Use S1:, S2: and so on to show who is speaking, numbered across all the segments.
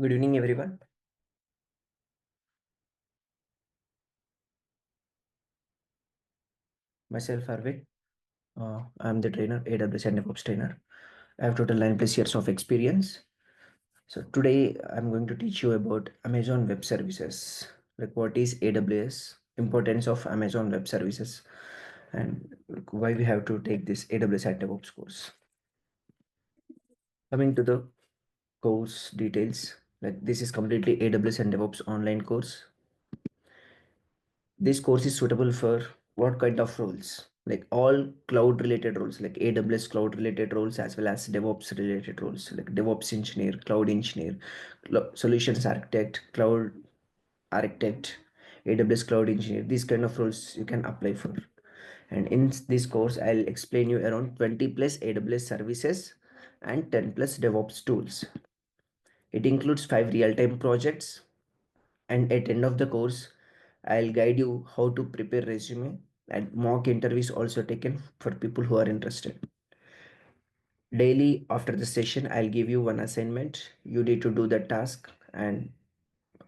S1: Good evening, everyone. Myself, Arvind. I'm the trainer, AWS and DevOps trainer. I have total 9+ years of experience. So today I'm going to teach you about Amazon Web Services, like what is AWS, importance of Amazon Web Services, and why we have to take this AWS and DevOps course. Coming to the course details, like this is completely AWS and DevOps online course. This course is suitable for what kind of roles? Like all cloud related roles, like AWS cloud related roles, as well as DevOps related roles, like DevOps engineer, cloud engineer, solutions architect, cloud architect, AWS cloud engineer. These kind of roles you can apply for. And in this course, I'll explain you around 20+ AWS services and 10+ DevOps tools. It includes 5 real-time projects, and at end of the course I'll guide you how to prepare resume, and mock interviews also taken for people who are interested. Daily after the session I'll give you one assignment. You need to do the task and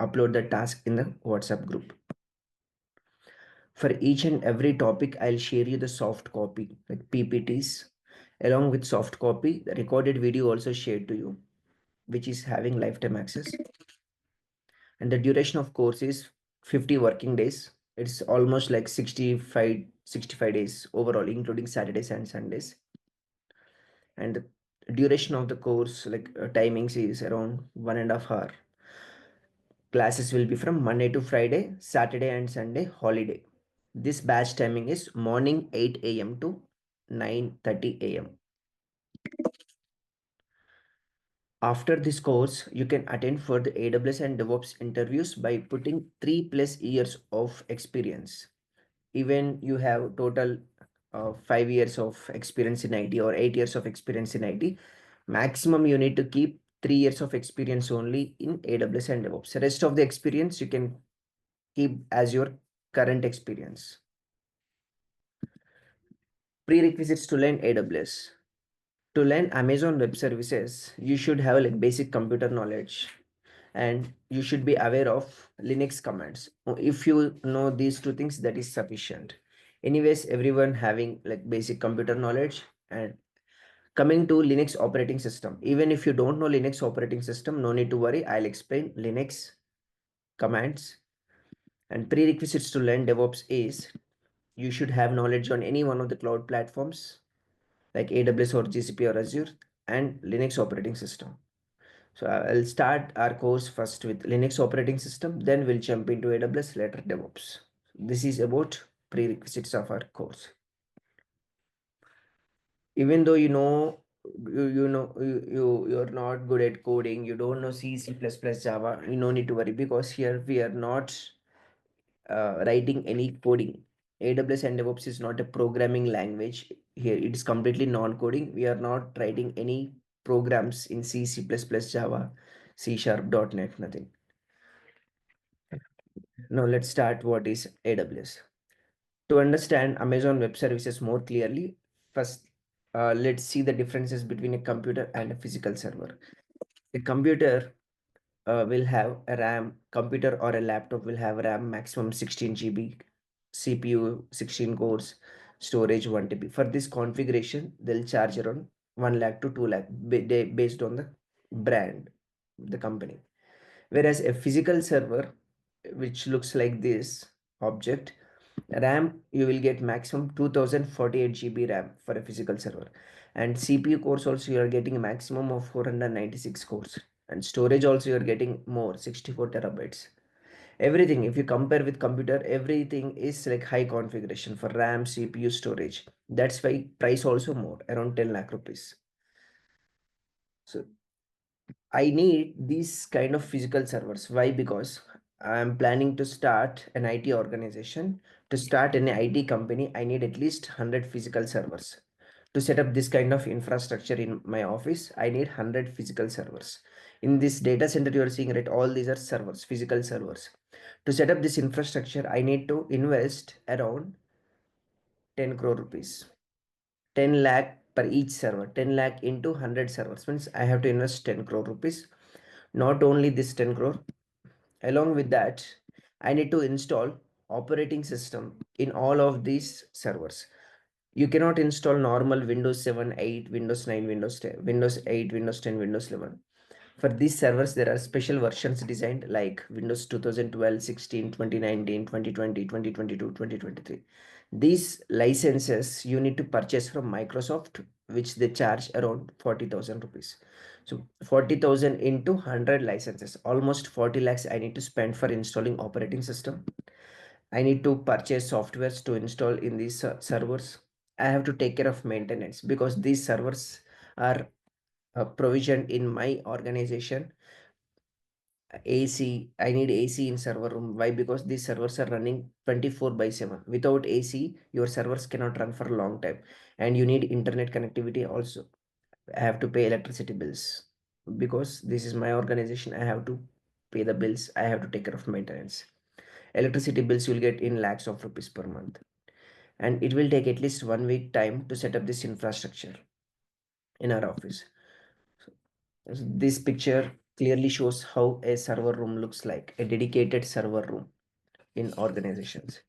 S1: upload the task in the WhatsApp group. For each and every topic I'll share you the soft copy like PPTs. Along with soft copy, the recorded video also shared to you, which is having lifetime access. And the duration of course is 50 working days. It's almost like 65 days overall, including Saturdays and Sundays. And the duration of the course, like timings, is around 1.5 hours. Classes will be from Monday to Friday, Saturday and Sunday holiday. This batch timing is morning 8 a.m. to 9:30 a.m. After this course, you can attend for the AWS and DevOps interviews by putting 3+ years of experience. Even you have total 5 years of experience in IT or 8 years of experience in IT, maximum you need to keep 3 years of experience only in AWS and DevOps. The rest of the experience you can keep as your current experience. Prerequisites to learn AWS. To learn Amazon Web Services, you should have like basic computer knowledge, and you should be aware of Linux commands. If you know these two things, that is sufficient. Anyways, everyone having like basic computer knowledge. And coming to Linux operating system, even if you don't know Linux operating system, no need to worry. I'll explain Linux commands. And prerequisites to learn DevOps is you should have knowledge on any one of the cloud platforms like AWS or GCP or Azure and Linux operating system. So I'll start our course first with Linux operating system, then we'll jump into AWS, later DevOps. This is about prerequisites of our course. Even though you're not good at coding, you don't know C, C++, Java, you no need to worry, because here we are not writing any coding. AWS and DevOps is not a programming language. Here it is completely non-coding. We are not writing any programs in C, C++, Java, C Sharp, .NET, nothing. Now let's start what is AWS. To understand Amazon Web Services more clearly, first let's see the differences between a computer and a physical server. A computer will have a RAM, computer or a laptop will have RAM maximum 16 GB, CPU 16 cores, storage 1 TB. For this configuration, they'll charge around 1 lakh to 2 lakh based on the brand, the company. Whereas a physical server, which looks like this object, RAM, you will get maximum 2048 GB RAM for a physical server. And CPU cores also you are getting a maximum of 496 cores. And storage also you are getting more, 64 terabytes. Everything, if you compare with computer, everything is like high configuration for RAM, CPU, storage. That's why price also more, around 10 lakh rupees. So I need these kind of physical servers. Why? Because I'm planning to start an IT organization. To start an IT company, I need at least 100 physical servers. To set up this kind of infrastructure in my office, I need 100 physical servers. In this data center, you are seeing, right, all these are servers, physical servers. To set up this infrastructure, I need to invest around 10 crore rupees. 10 lakh per each server. 10 lakh into 100 servers means I have to invest 10 crore rupees. Not only this 10 crore, along with that, I need to install operating system in all of these servers. You cannot install normal Windows 7, 8, Windows 9, Windows 10, Windows 8, Windows 10, Windows 11. For these servers, there are special versions designed like Windows 2012, 16, 2019, 2020, 2022, 2023. These licenses you need to purchase from Microsoft, which they charge around 40,000 rupees. So 40,000 into 100 licenses, almost 40 lakhs I need to spend for installing operating system. I need to purchase softwares to install in these servers. I have to take care of maintenance because these servers are provisioned in my organization. AC, I need AC in server room. Why? Because these servers are running 24 by 7. Without AC, your servers cannot run for a long time. And you need internet connectivity also. I have to pay electricity bills. Because this is my organization, I have to pay the bills. I have to take care of maintenance. Electricity bills will get in lakhs of rupees per month. And it will take at least 1 week time to set up this infrastructure in our office. So this picture clearly shows how a server room looks like, a dedicated server room in organizations.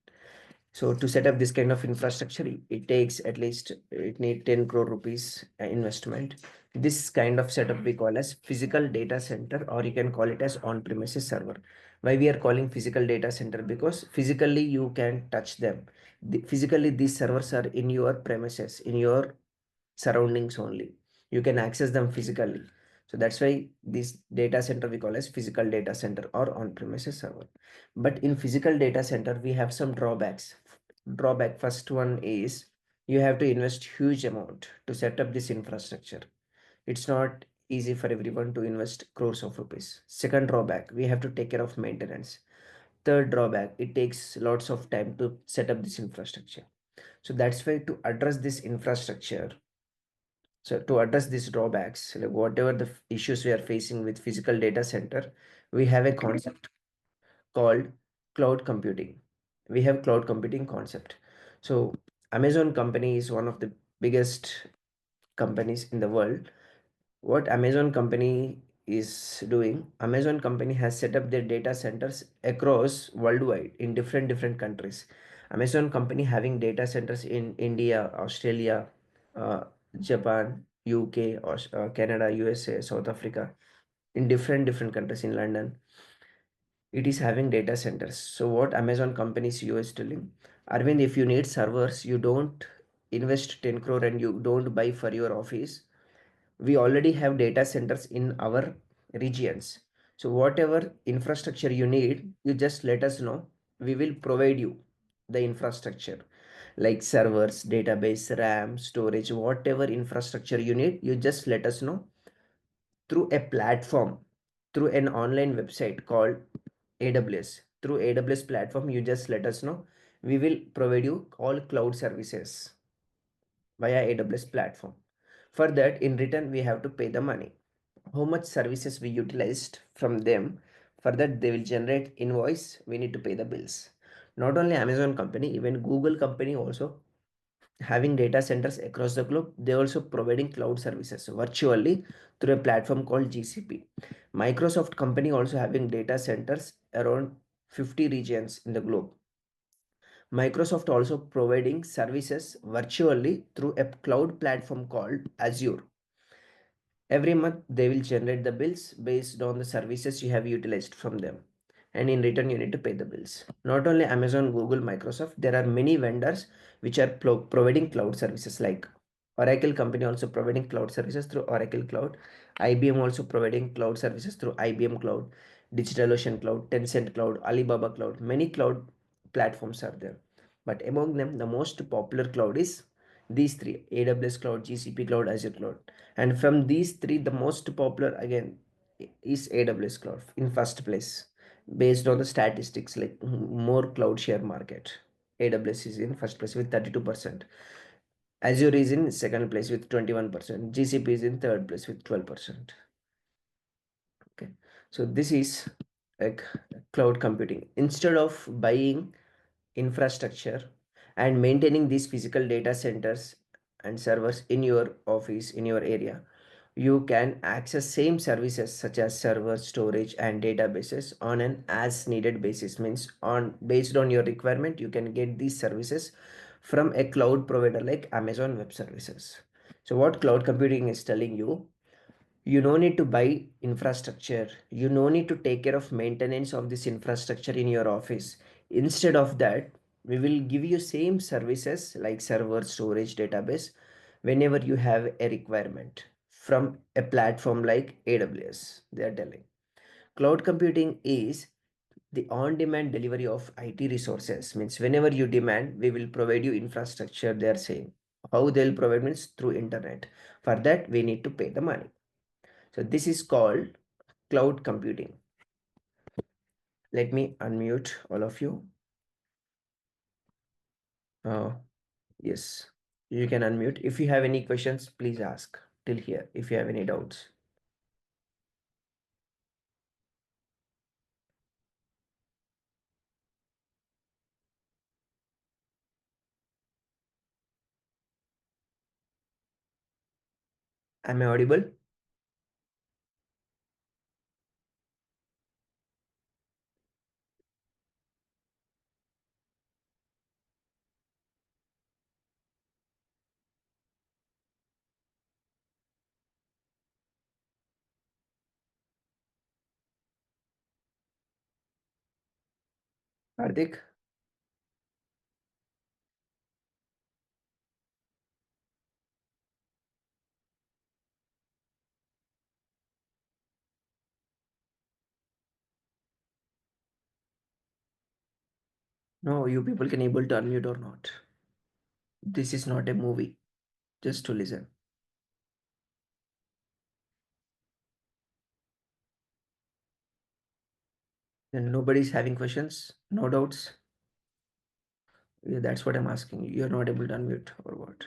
S1: So to set up this kind of infrastructure, it takes at least, it need 10 crore rupees investment. This kind of setup we call as physical data center, or you can call it as on-premises server. Why we are calling physical data center? Because physically you can touch them. Physically these servers are in your premises, in your surroundings only. You can access them physically. So that's why this data center we call as physical data center or on-premises server. But in physical data center, we have some drawbacks. Drawback first one is you have to invest huge amount to set up this infrastructure. It's not easy for everyone to invest crores of rupees. Second drawback, we have to take care of maintenance. Third drawback, it takes lots of time to set up this infrastructure. So that's why to address this infrastructure, so to address these drawbacks, like whatever the issues we are facing with physical data center, we have a concept called cloud computing. We have cloud computing concept. So Amazon company is one of the biggest companies in the world. What Amazon company is doing, Amazon company has set up their data centers across worldwide in different countries. Amazon company having data centers in India, Australia, uh, Japan, UK, Canada, USA, South Africa, in different countries, in London. It is having data centers. So what Amazon company CEO is telling, Arvind, if you need servers, you don't invest 10 crore and you don't buy for your office. We already have data centers in our regions. So whatever infrastructure you need, you just let us know. We will provide you the infrastructure like servers, database, RAM, storage, whatever infrastructure you need, you just let us know through a platform, through an online website called AWS. Through AWS platform, you just let us know. We will provide you all cloud services via AWS platform. For that, in return, we have to pay the money. How much services we utilized from them. For that, they will generate invoice. We need to pay the bills. Not only Amazon company, even Google company also having data centers across the globe. They also providing cloud services virtually through a platform called GCP. Microsoft company also having data centers around 50 regions in the globe. Microsoft also providing services virtually through a cloud platform called Azure. Every month, they will generate the bills based on the services you have utilized from them. And in return, you need to pay the bills. Not only Amazon, Google, Microsoft, there are many vendors which are providing cloud services like Oracle company also providing cloud services through Oracle Cloud. IBM also providing cloud services through IBM Cloud, DigitalOcean Cloud, Tencent Cloud, Alibaba Cloud. Many cloud platforms are there. But among them, the most popular cloud is these three: AWS Cloud, GCP Cloud, Azure Cloud. And from these three, the most popular again is AWS Cloud in first place, based on the statistics like more cloud share market. AWS is in first place with 32%. Azure is in second place with 21%. GCP is in third place with 12%. Okay. So this is like cloud computing. Instead of buying infrastructure and maintaining these physical data centers and servers in your office, in your area, You can access same services such as server, storage, and databases on an as needed basis. Means on based on your requirement, you can get these services from a cloud provider like Amazon Web Services. So what cloud computing is telling you, you no need to buy infrastructure, you no need to take care of maintenance of this infrastructure in your office. Instead of that, we will give you same services like server, storage, database whenever you have a requirement from a platform like AWS. They are telling cloud computing is the on-demand delivery of IT resources. Means whenever you demand, we will provide you infrastructure. They are saying how they'll provide means through internet. For that, we need to pay the money. So this is called cloud computing. Let me unmute all of you. Uh, yes, you can unmute. If you have any questions, please ask till here. If you have any doubts. Am I audible? Hardik? No, you people can able to unmute or not. This is not a movie, just to listen. And nobody's having questions, no doubts. Yeah, that's what I'm asking. You're not able to unmute or what?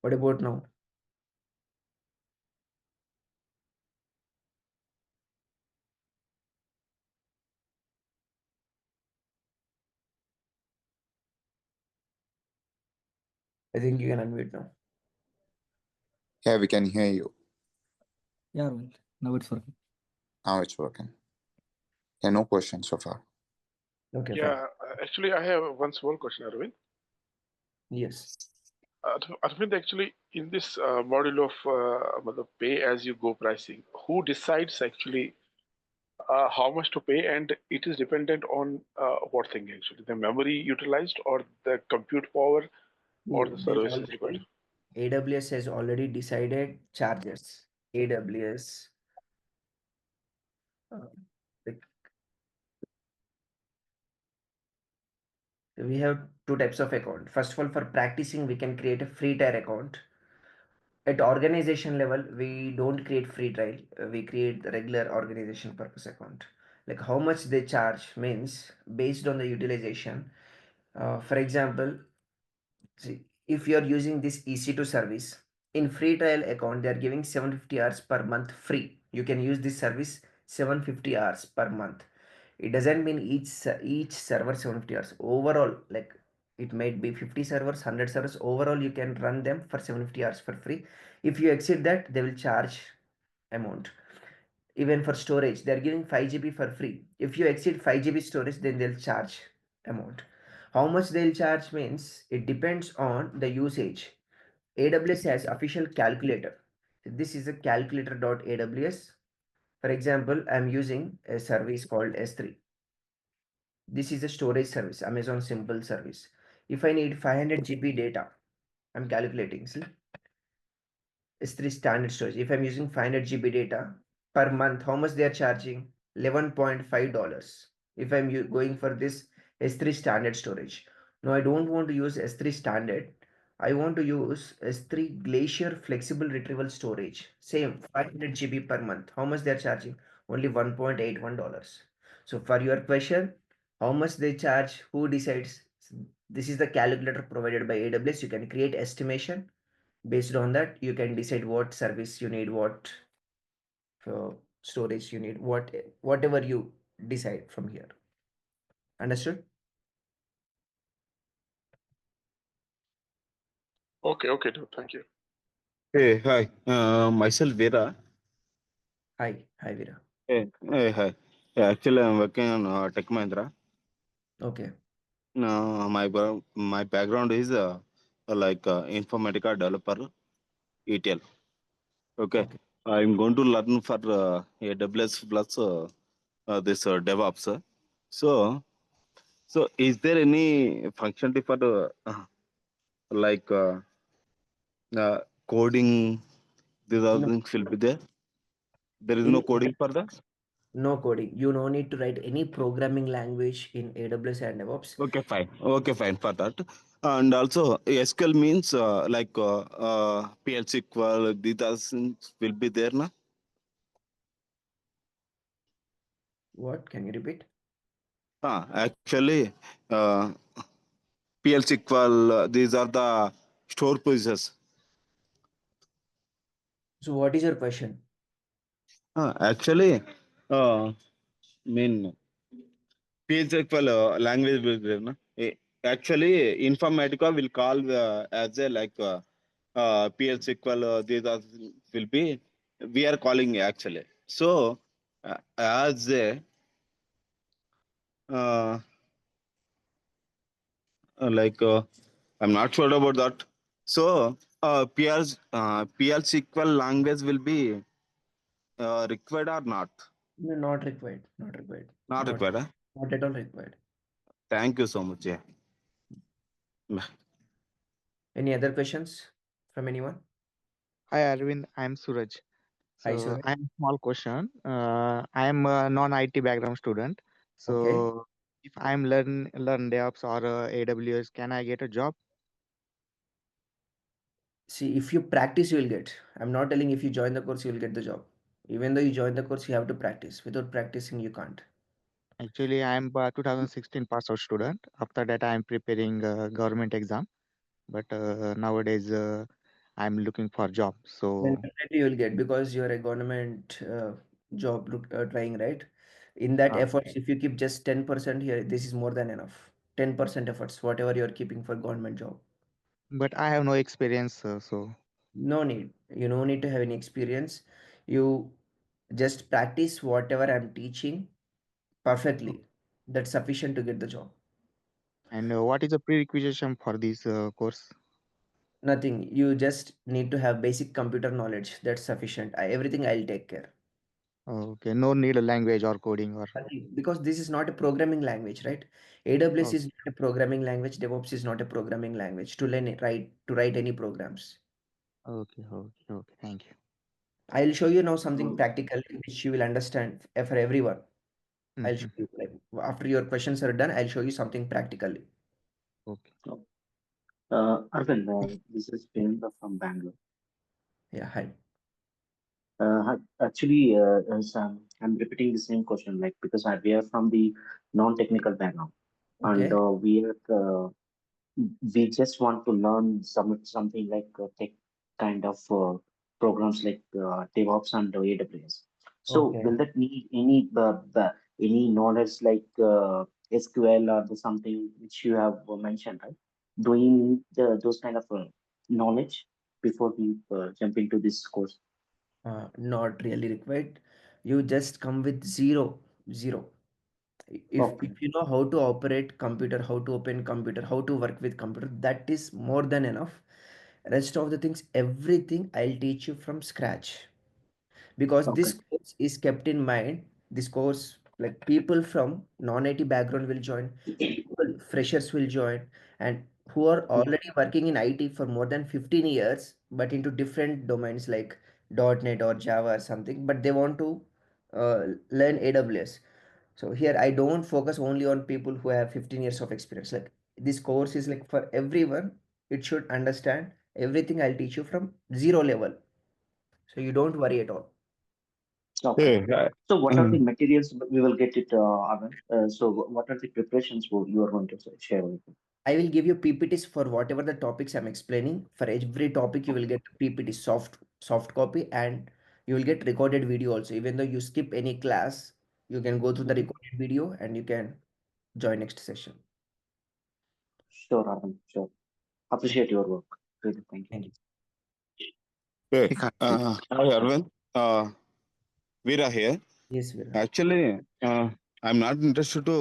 S1: What about now? I think you can unmute now.
S2: Yeah, we can hear you.
S3: Yeah, Aravind. Now it's working.
S2: Now it's working. Yeah, no questions so far.
S1: Okay, fine.
S4: Yeah, actually, I have one small question, Aravind.
S1: Yes.
S4: Aravind, actually, in this model of matlab pay-as-you-go pricing, who decides actually how much to pay, and it is dependent on what thing actually, the memory utilized or the compute power or the services required?
S1: AWS has already decided charges. AWS, uh, like, we have two types of account. First of all, for practicing, we can create a free tier account. At organization level, we don't create free trial. We create the regular organization purpose account. Like how much they charge means based on the utilization. For example, see, if you are using this EC2 service in free trial account, they are giving 750 hours per month free. You can use this service 750 hours per month. It doesn't mean each server 750 hours. Overall, like it might be 50 servers, 100 servers. Overall, you can run them for 750 hours for free. If you exceed that, they will charge amount. Even for storage, they are giving 5 GB for free. If you exceed 5 GB storage, then they'll charge amount. How much they'll charge means it depends on the usage. AWS has official calculator. This is a calculator.aws. For example, I'm using a service called S3. This is a storage service, Amazon Simple service. If I need 500 GB data, I'm calculating. See, S3 standard storage. If I'm using 500 GB data per month, how much they are charging? $11.5. If I'm going for this S3 standard storage. No, I don't want to use S3 standard. I want to use S3 Glacier flexible retrieval storage. Same 500 GB per month. How much they are charging? Only $1.81. So for your question, how much they charge? Who decides? This is the calculator provided by AWS. You can create estimation. Based on that, you can decide what service you need, what storage you need, whatever you decide from here. Understood?
S4: Okay, dude, thank you.
S5: Hey, hi. Myself Vera.
S1: Hi, Vira.
S5: Hey, hi. Yeah, actually, I'm working on Tech Mahindra.
S1: Okay,
S5: My background is Informatica developer, ETL. Okay,
S1: okay.
S5: I'm going to learn for AWS plus this DevOps. So, so is there any functionality for like uh, coding? These other
S1: No,
S5: things will be there. There is
S1: in
S5: no coding for that.
S1: no coding. You no need to write any programming language in AWS and DevOps.
S5: Okay, fine. Okay, fine for that. And also, SQL means PL SQL, these are things will be there now.
S1: What? Can you repeat?
S5: Actually, uh, PL SQL, these are the store positions.
S1: So what is your question?
S5: Actually, mean PL SQL language will be there. Na? Actually, Informatica will call as a PL SQL, these are will be, we are calling actually. So, as a uh, like I'm not sure about that. So, PL SQL language will be required or not?
S1: No, not required. Not required.
S5: Not
S1: Not
S5: required. Huh?
S1: not at all required.
S5: Thank you so much. Yeah.
S1: Any other questions from anyone?
S6: Hi Aravind, I'm Suraj.
S1: Hi,
S6: So
S1: Suraj.
S6: I have a small question. I am a non-IT background student.
S1: Okay.
S6: So if I'm learn DevOps or AWS, can I get a job?
S1: See, if you practice, you will get. I'm not telling if you join the course, you will get the job. Even though you join the course, you have to practice. Without practicing, you can't.
S6: Actually, I'm a 2016 pass out student. After that, I'm preparing government exam. But nowadays, I'm looking for job.
S1: Then
S6: So
S1: definitely you will get because you're a government job trying, right? In that
S6: uh,
S1: efforts, if you keep just 10% here, this is more than enough. 10% efforts, whatever you're keeping for government job.
S6: but I have no experience. So
S1: No need. You no need to have any experience. You just practice whatever I'm teaching perfectly. That's sufficient to get the job.
S6: and what is the prerequisition for this course?
S1: Nothing. You just need to have basic computer knowledge. That's sufficient. Everything I'll take care.
S6: Okay, no need a language or coding or.
S1: Nothing, because this is not a programming language, right? AWS
S6: Oh,
S1: is not a programming language. DevOps is not a programming language to learn it, write any programs.
S6: okay. Thank you.
S1: I'll show you now something practical which you will understand for everyone. I'll show
S6: Mhm.
S1: you like after your questions are done, I'll show you something practically.
S6: Okay.
S7: Arvind, this is Pindra from Bangalore.
S1: Yeah, hi.
S7: Actually, I'm repeating the same question, like because we are from the non-technical background, and
S1: Okay.
S7: we just want to learn something like tech kind of programs like DevOps and AWS. So,
S1: Okay.
S7: will that need any knowledge like SQL or the something which you have mentioned, right? Do you need those kind of knowledge before we jump into this course?
S1: Not really required. You just come with zero. If
S7: Okay,
S1: you know how to operate computer, how to open computer, how to work with computer, that is more than enough. Rest of the things, everything I'll teach you from scratch. Because
S7: okay,
S1: this course is kept in mind. This course, like people from non-IT background will join, people freshers will join, and who are
S7: mm,
S1: already working in IT for more than 15 years but into different domains like .NET or Java or something, but they want to learn AWS. So here I don't focus only on people who have 15 years of experience. Like this course is like for everyone. It should understand everything. I'll teach you from zero level, so you don't worry at all.
S7: okay.
S5: Hey,
S7: So, what are the materials we will get it, Arvind? So, what are the preparations you are going to share with me?
S1: I will give you PPTs for whatever the topics I'm explaining. For every topic, you will get PPT soft copy, and you will get recorded video also. Even though you skip any class, you can go through the
S7: Mhm.
S1: recorded video and you can join next session.
S7: Sure, Arvind, sure.
S1: Okay,
S7: Appreciate your work. Really, thank you.
S1: thank you.
S5: Hey,
S6: He can't.
S5: hi Arvind. Veera here.
S1: Yes, Veera.
S5: Actually, I'm not interested to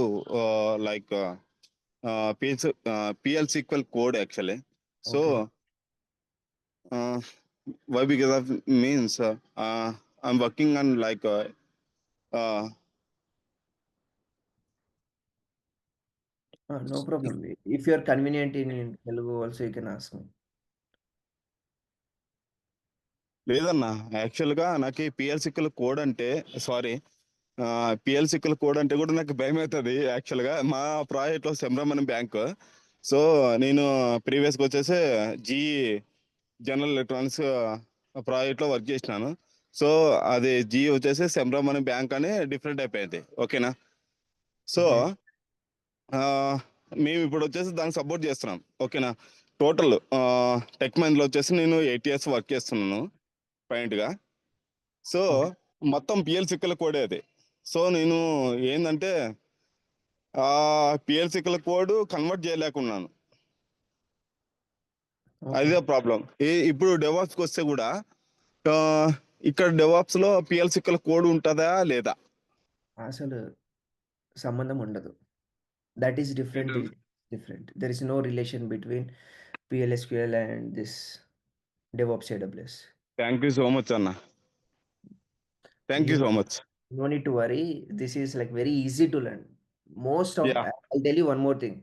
S5: PL SQL code actually.
S1: Okay.
S5: So uh, why? Because of means I'm working on uh,
S1: No problem. If you're convenient in Telugu, also you can ask me.
S5: లేదన్నా యాక్చువల్గా నాకు పిఎల్సికల్ code అంటే sorry పిఎల్సికల్ code అంటే కూడా నాకు భయం అవుతుంది యాక్చువల్గా మా ప్రాజెక్ట్లో సెమ్రమణి బ్యాంక్ సో నేను ప్రీవియస్గా వచ్చేసి జీ జనరల్ ఎలక్ట్రానిక్స్ ప్రాజెక్ట్లో వర్క్ చేసినాను సో అది జీ వచ్చేసి సెమ్రమణి బ్యాంక్ అని డిఫరెంట్ అయిపోయింది ఓకేనా సో
S1: Okay.
S5: మేము ఇప్పుడు వచ్చేసి దాన్ని సపోర్ట్ చేస్తున్నాం ఓకేనా టోటల్ టెక్ మహీంద్రాలో వచ్చేసి నేను 8 years వర్క్ చేస్తున్నాను గా సో
S1: Okay.
S5: మొత్తం పిఎల్సికల కోడే అది సో నేను ఏంటంటే ఆ పిఎల్సికల కోడ్ కన్వర్ట్ చేయలేకున్నాను
S1: Okay.
S5: అదే ప్రాబ్లం ఇప్పుడు డెవాప్స్కి వస్తే కూడా ఆ, ఇక్కడ డెవాప్స్ లో పిఎల్సికల కోడ్ ఉంటుందా లేదా
S1: అసలు సంబంధం ఉండదు. That is different.
S4: It
S1: This
S4: is.
S1: is different. There is no relation between PLSQL and this DevOps AWS.
S5: Thank you so much అన్న thank you
S1: You
S5: so much
S1: no need to worry. This is like very easy to learn. Most of,
S5: yeah
S1: I'll tell you one more thing.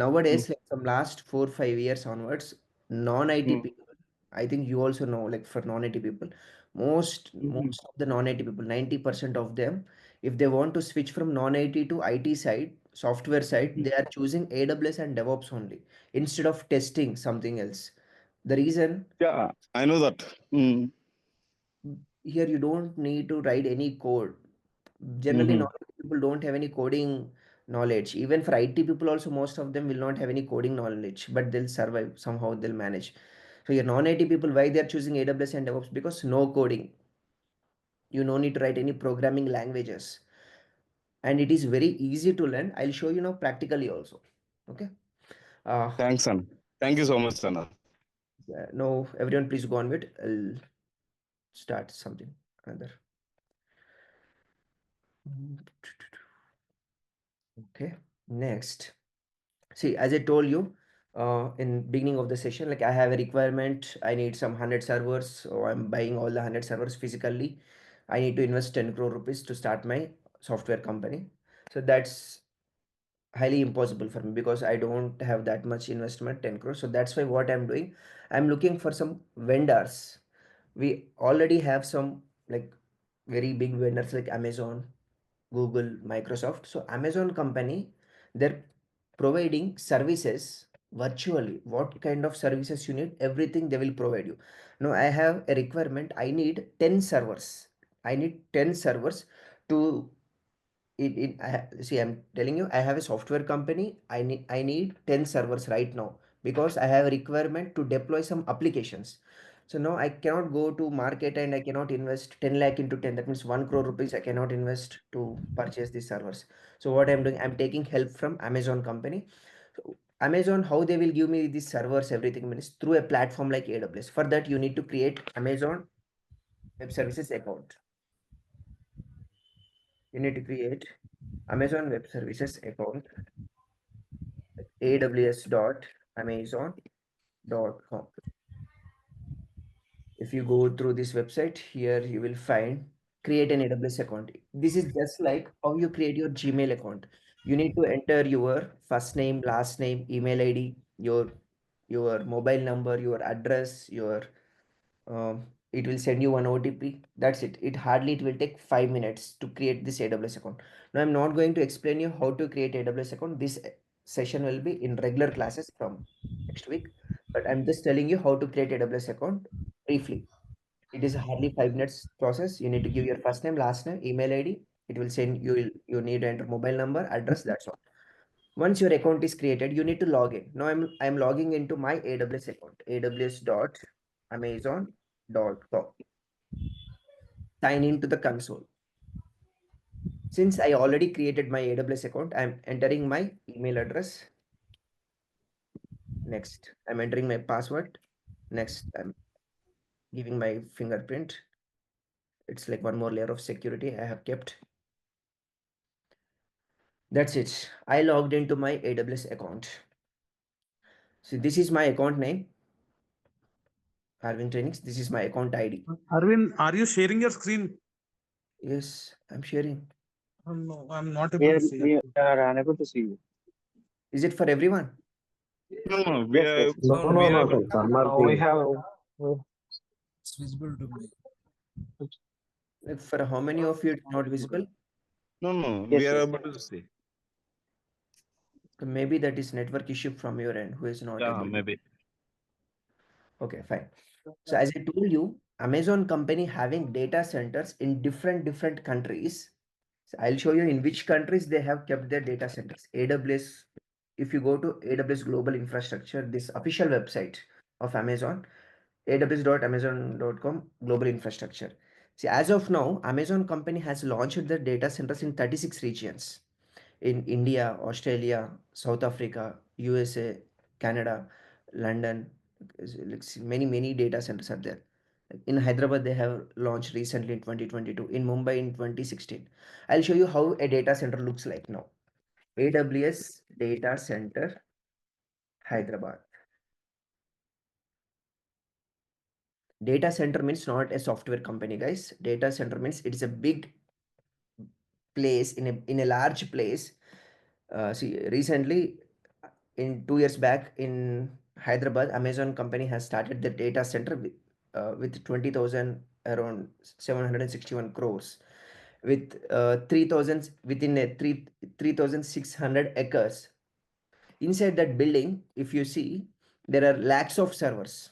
S1: Nowadays, like from last 4-5 years onwards, non-IT people, I think you also know, like for non-IT people, most of the non-IT people, 90% of them, if they want to switch from non-IT to IT side, software side, they are choosing AWS and DevOps only instead of testing something else. The reason
S5: yeah I know that
S1: here you don't need to write any code. Generally, non-IT people don't have any coding knowledge. Even for IT people, also most of them will not have any coding knowledge, but they'll survive somehow. They'll manage. So your non-IT people, why they're choosing AWS and DevOps? Because no coding. You no need to write any programming languages, and it is very easy to learn. I'll show you now practically also. Okay. Uh,
S5: thanks అన్న thank you so much అన్న
S1: no, everyone, please go on with. I'll start something another. Okay. Next. See, as I told you in beginning of the session, like I have a requirement, I need some 100 servers, so I'm buying all the 100 servers physically. I need to invest 10 crore rupees to start my software company. So that's highly impossible for me because I don't have that much investment, 10 crores. So that's why what I'm doing, I'm looking for some vendors. We already have some like very big vendors like Amazon, Google, Microsoft. So Amazon company, they're providing services virtually. What kind of services you need, everything they will provide you. Now I have a requirement. I need 10 servers. I need 10 servers to see, I'm telling you, I have a software company. I need 10 servers right now because I have a requirement to deploy some applications. So now I cannot go to market and I cannot invest 10 lakh into 10. That means 1 crore rupees I cannot invest to purchase these servers. So what I'm doing, I'm taking help from Amazon company. So Amazon, how they will give me these servers, everything means through a platform like AWS. For that, you need to create Amazon Web Services account. You need to create Amazon Web Services account, aws.amazon.com. If you go through this website, here you will find create an AWS account. This is just like how you create your Gmail account. You need to enter your first name, last name, email ID, your mobile number, your address, your it will send you one OTP. That's it. It will take 5 minutes to create this AWS account. Now I'm not going to explain you how to create AWS account. This session will be in regular classes from next week, but I'm just telling you how to create AWS account briefly. It is hardly 5 minutes process. You need to give your first name, last name, email ID. It will send you need to enter mobile number, address. That's all. Once your account is created, you need to log in. Now I'm logging into my AWS account, aws.amazon.com. Sign into the console. Since I already created my AWS account, I'm entering my email address. Next, I'm entering my password. Next, I'm giving my fingerprint. It's like one more layer of security I have kept. That's it. I logged into my AWS account. So this is my account name, Aravind Trainings. This is my account ID.
S8: Arvind, are you sharing your screen?
S1: Yes, I'm sharing.
S8: No, I'm not able to see
S7: We
S8: it.
S7: are unable to see you.
S1: Is it for everyone?
S5: No, we
S7: Yes,
S5: are.
S7: yes.
S9: No,
S5: we are
S9: sir. Some are
S7: We
S9: green.
S7: have.
S3: It's visible to me.
S1: Like for how many of you it's not visible?
S5: No, we
S7: Yes,
S5: are
S7: yes.
S5: able to see.
S1: Maybe that is network issue from your end, who is not
S5: Yeah,
S1: able to.
S5: maybe.
S1: Okay, fine. So as I told you, Amazon company having data centers in different countries. So I'll show you in which countries they have kept their data centers. AWS, if you go to AWS Global Infrastructure, this official website of Amazon, aws.amazon.com Global Infrastructure. See, as of now, Amazon company has launched their data centers in 36 regions in India, Australia, South Africa, USA, Canada, London. Like many data centers are there. In Hyderabad, they have launched recently in 2022. In Mumbai in 2016. I'll show you how a data center looks like now. AWS Data Center, Hyderabad. Data center means not a software company, guys. Data center means it is a big place in a large place. See, recently, in 2 years back in Hyderabad, Amazon company has started the data center with 20,000 around 761 crores with 3,000 within a 3,600 acres. Inside that building, if you see, there are lakhs of servers.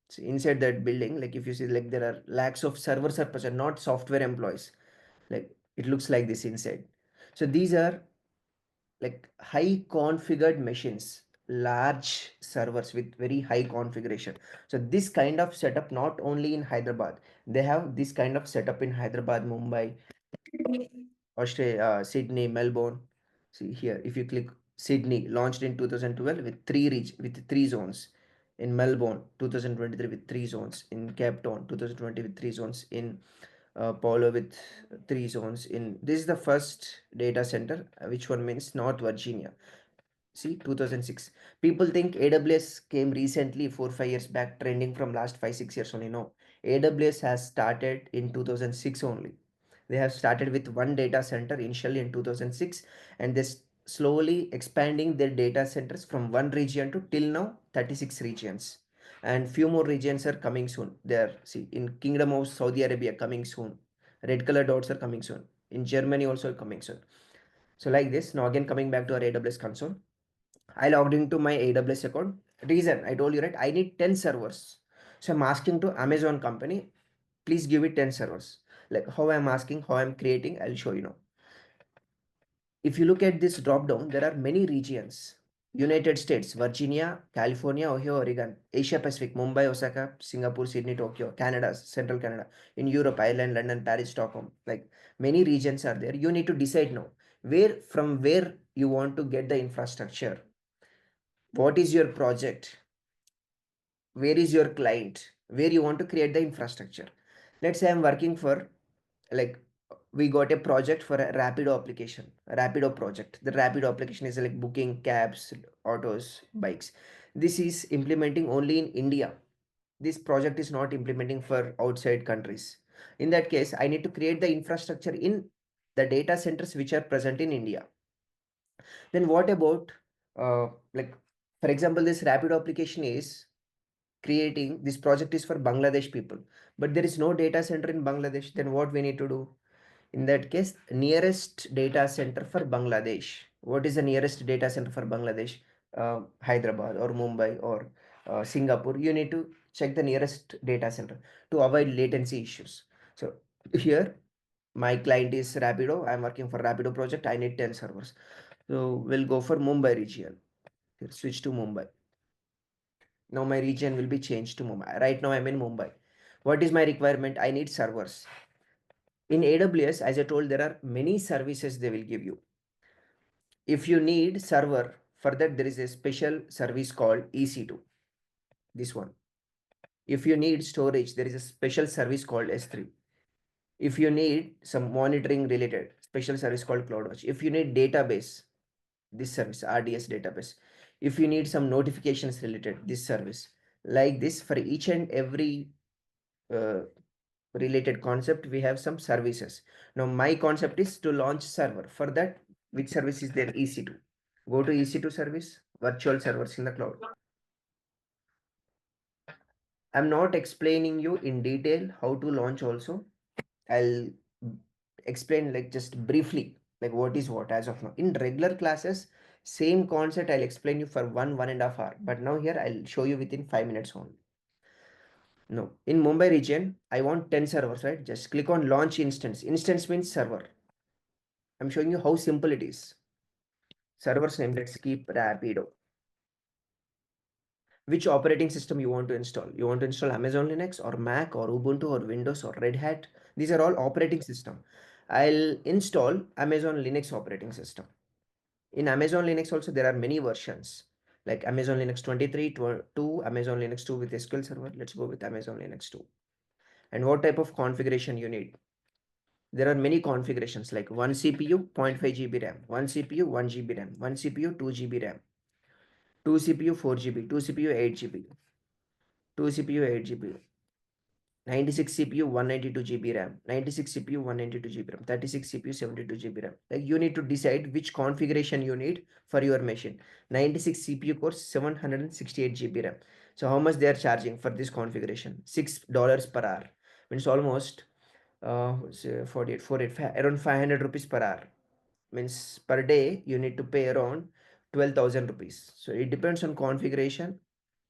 S1: So inside that building, like if you see, like there are lakhs of servers are present, not software employees. Like it looks like this inside. So these are like high configured machines, large servers with very high configuration. So this kind of setup not only in Hyderabad, they have this kind of setup in Hyderabad, Mumbai, Australia, Sydney, Melbourne. See here, if you click Sydney, launched in 2012 with three zones. In Melbourne, 2023 with three zones. In Cape Town, 2020 with three zones. In Paulo with three zones. In this is the first data center, which one means North Virginia. See, 2006. People think AWS came recently, 4 5 years back, trending from last 5 6 years only. No, AWS has started in 2006 only. They have started with one data center initially in 2006, and they slowly expanding their data centers from one region to till now 36 regions, and few more regions are coming soon. There, see, in Kingdom of Saudi Arabia coming soon. Red color dots are coming soon. In Germany also coming soon. So like this. Now again coming back to our AWS console. I logged into my AWS account. Reason I told you, right? I need 10 servers. So I'm asking to Amazon company, please give me 10 servers. Like how I'm asking, how I'm creating, I'll show you now. If you look at this drop down, there are many regions. United States, Virginia, California, Ohio, Oregon, Asia Pacific, Mumbai, Osaka, Singapore, Sydney, Tokyo, Canada, Central Canada, in Europe, Ireland, London, Paris, Stockholm. Like many regions are there. You need to decide now from where you want to get the infrastructure. What is your project? Where is your client? Where you want to create the infrastructure? Let's say I'm working for, like, we got a project for a Rapido application, a Rapido project. The Rapido application is like booking cabs, autos, bikes. This is implementing only in India. This project is not implementing for outside countries. In that case, I need to create the infrastructure in the data centers which are present in India. Then what about, like, for example, this Rapido application is creating, this project is for Bangladesh people, but there is no data center in Bangladesh. Then what we need to do? In that case, nearest data center for Bangladesh. What is the nearest data center for Bangladesh? Hyderabad or Mumbai or Singapore. You need to check the nearest data center to avoid latency issues. So here, my client is Rapido. I'm working for Rapido project. I need 10 servers. So we'll go for Mumbai region. Here, switch to Mumbai. Now my region will be changed to Mumbai. Right now I'm in Mumbai. What is my requirement? I need servers. In AWS, as I told, there are many services they will give you. If you need server, for that there is a special service called EC2. This one. If you need storage, there is a special service called S3. If you need some monitoring related, special service called CloudWatch. If you need database, this service, RDS database. If you need some notifications related, this service. Like this, for each and every related concept, we have some services. Now my concept is to launch server. For that, which service is there? EC2. Go to EC2 service, virtual servers in the cloud. I'm not explaining you in detail how to launch also. I'll explain like just briefly, like what is what as of now. In regular classes, same concept I'll explain you for 1.5 hour. But now here I'll show you within 5 minutes only. No, in Mumbai region, I want 10 servers, right? Just click on launch instance. Instance means server. I'm showing you how simple it is. Server's name, let's keep Rapido. Which operating system you want to install? You want to install Amazon Linux or Mac or Ubuntu or Windows or Red Hat? These are all operating system. I'll install Amazon Linux operating system. In Amazon Linux also there are many versions like Amazon Linux 23, 2, Amazon Linux 2 with SQL Server. Let's go with Amazon Linux 2. And what type of configuration you need? There are many configurations like 1 CPU, 0.5 GB RAM, 1 CPU, 1 GB RAM, 1 CPU, 2 GB RAM, 2 CPU, 4 GB, 2 CPU, 8 GB, 2 CPU, 8 GB, 96 CPU, 192 GB RAM, 96 CPU, 192 GB RAM, 36 CPU, 72 GB RAM. Like you need to decide which configuration you need for your machine. 96 CPU cores, 768 GB RAM. So how much they are charging for this configuration? $6 per hour. Means almost 48, around 500 rupees per hour. Means per day you need to pay around 12,000 rupees. So it depends on configuration,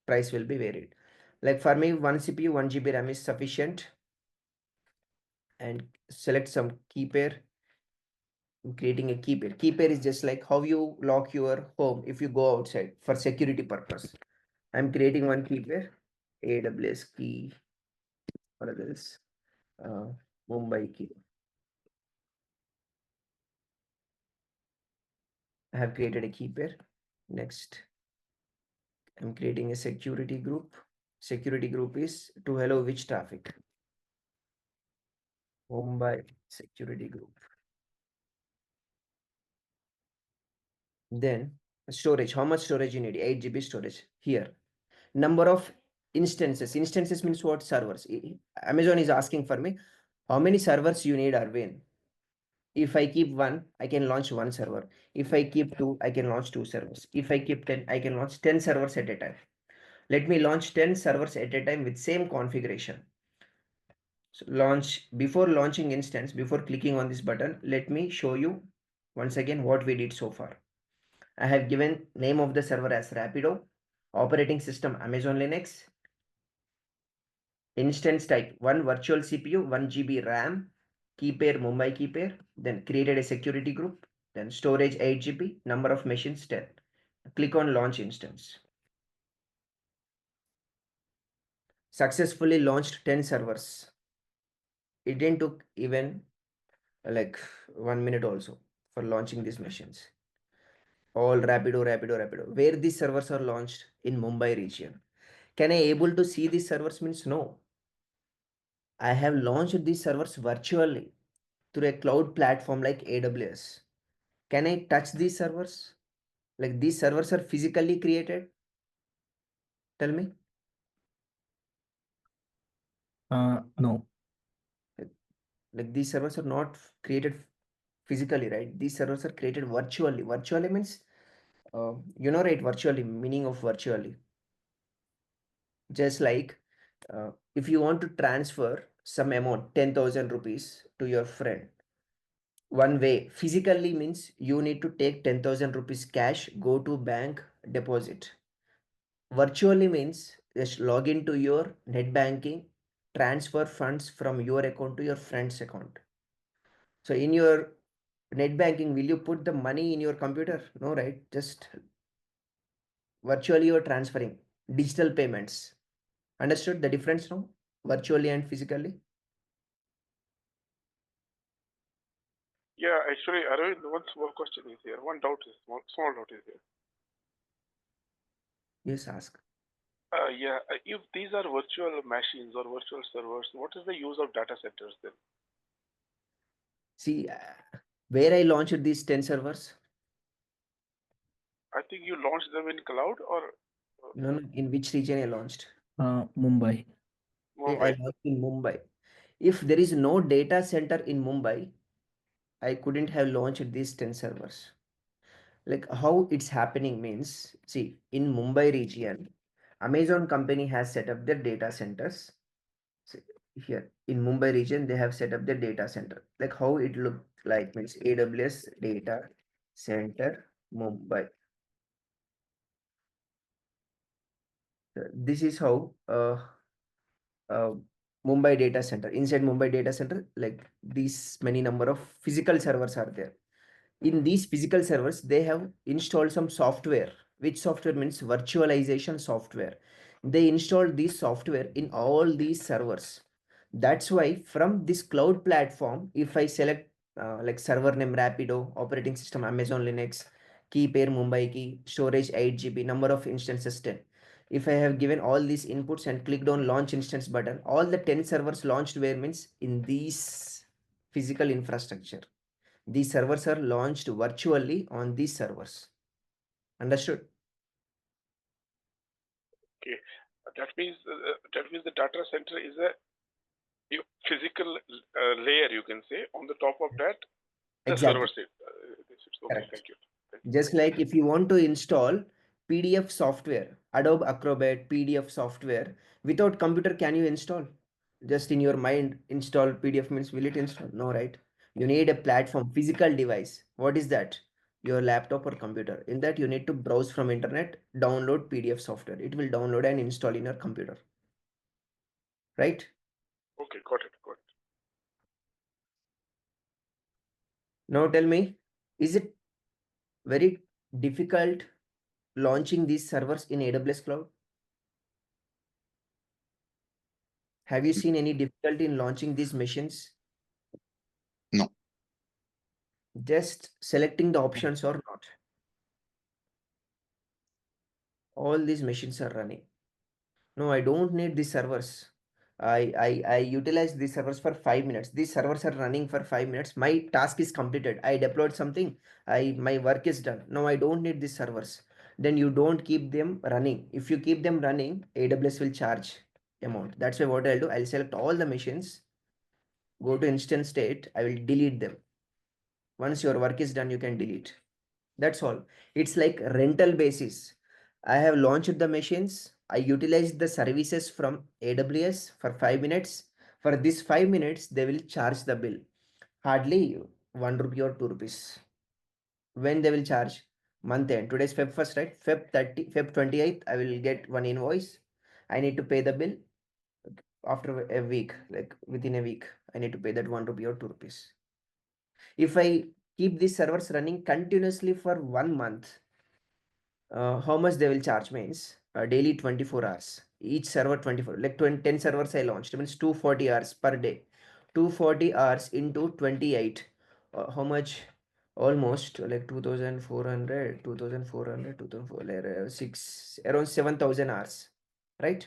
S1: price will be varied. Like for me, 1 CPU, 1 GB RAM is sufficient. And select some key pair. I'm creating a key pair. Key pair is just like how you lock your home if you go outside for security purpose. I'm creating one key pair. AWS key. What are this? Mumbai key. I have created a key pair. Next, I'm creating a security group. Security group is to hello which traffic. Mumbai security group. Then storage. How much storage you need? 8 GB storage here. Number of instances. Instances means what? Servers. Amazon is asking for me how many servers you need, Arvind. If I keep 1, I can launch 1 server. If I keep 2, I can launch 2 servers. If I keep 10, I can launch 10 servers at a time. Let me launch 10 servers at a time with same configuration. So before launching instance, before clicking on this button, let me show you once again what we did so far. I have given name of the server as Rapido, operating system Amazon Linux, instance type 1 virtual CPU, 1 GB RAM, key pair Mumbai key pair, then created a security group, then storage 8 GB, number of machines 10. Click on launch instance. Successfully launched 10 servers. It didn't took even like 1 minute also for launching these machines. All Rapido. Where these servers are launched? In Mumbai region. Can I able to see these servers? Means no. I have launched these servers virtually through a cloud platform like AWS. Can I touch these servers? Like these servers are physically created? Tell me.
S3: No.
S1: Like these servers are not created physically, right? These servers are created virtually. Virtually means, right, virtually, meaning of virtually. Just like if you want to transfer some amount, 10,000 rupees to your friend, one way physically means you need to take 10,000 rupees cash, go to bank, deposit. Virtually means just log into your net banking, transfer funds from your account to your friend's account. So in your net banking, will you put the money in your computer? No, right? Just virtually you're transferring digital payments. Understood the difference now? Virtually and physically?
S4: Yeah, actually, Aravind, one small question is here. One doubt is small doubt is here.
S1: Yes, ask.
S4: Yeah, if these are virtual machines or virtual servers, what is the use of data centers then?
S1: See, where I launched these 10 servers?
S4: I think you launched them in cloud or
S1: No, in which region I launched?
S3: Mumbai.
S1: I
S4: Mumbai.
S1: launched in Mumbai. If there is no data center in Mumbai, I couldn't have launched these 10 servers. Like how it's happening means, see, in Mumbai region, Amazon company has set up their data centers. See, here in Mumbai region, they have set up their data center. Like how it look like means AWS data center Mumbai. This is how uh, Mumbai data center. Inside Mumbai data center, like these many number of physical servers are there. In these physical servers, they have installed some software. Which software means virtualization software. They installed this software in all these servers. That's why from this cloud platform, if I select like server name Rapido, operating system Amazon Linux, key pair Mumbai key, storage 8 GB, number of instances 10. If I have given all these inputs and clicked on launch instance button, all the 10 servers launched where means in these physical infrastructure. These servers are launched virtually on these servers. Understood?
S4: Okay, that means the data center is a physical layer, you can say. On the top of that, the
S1: Exactly.
S4: server sits. Okay,
S1: Correct.
S4: thank you.
S1: Just like if you want to install PDF software, Adobe Acrobat PDF software, without computer, can you install? Just in your mind, install PDF means will it install? No, right? You need a platform, physical device. What is that? Your laptop or computer. In that, you need to browse from internet, download PDF software. It will download and install in your computer. Right?
S4: Okay, got it.
S1: Now tell me, is it very difficult launching these servers in AWS cloud? Have you seen any difficulty in launching these machines?
S2: No.
S1: Just selecting the options or not. All these machines are running. No, I don't need these servers. I utilize these servers for 5 minutes. These servers are running for 5 minutes. My task is completed. I deployed something. My work is done. No, I don't need these servers. Then you don't keep them running. If you keep them running, AWS will charge amount. That's why what I'll do, I'll select all the machines, go to instance state, I will delete them. Once your work is done, you can delete. That's all. It's like rental basis. I have launched the machines. I utilized the services from AWS for 5 minutes. For this 5 minutes, they will charge the bill. Hardly 1 rupee or 2 rupees. When they will charge? Month end. Today's Feb 1st, right? Feb 28th, I will get one invoice. I need to pay the bill after a week, like within a week. I need to pay that 1 rupee or 2 rupees. If I keep these servers running continuously for 1 month, how much they will charge means daily 24 hours. Each server 24, like 10 servers I launched, means 240 hours per day. 240 hours into 28. How much? Almost like 2400, 2400, 2400, 6, around 7000 hours, right?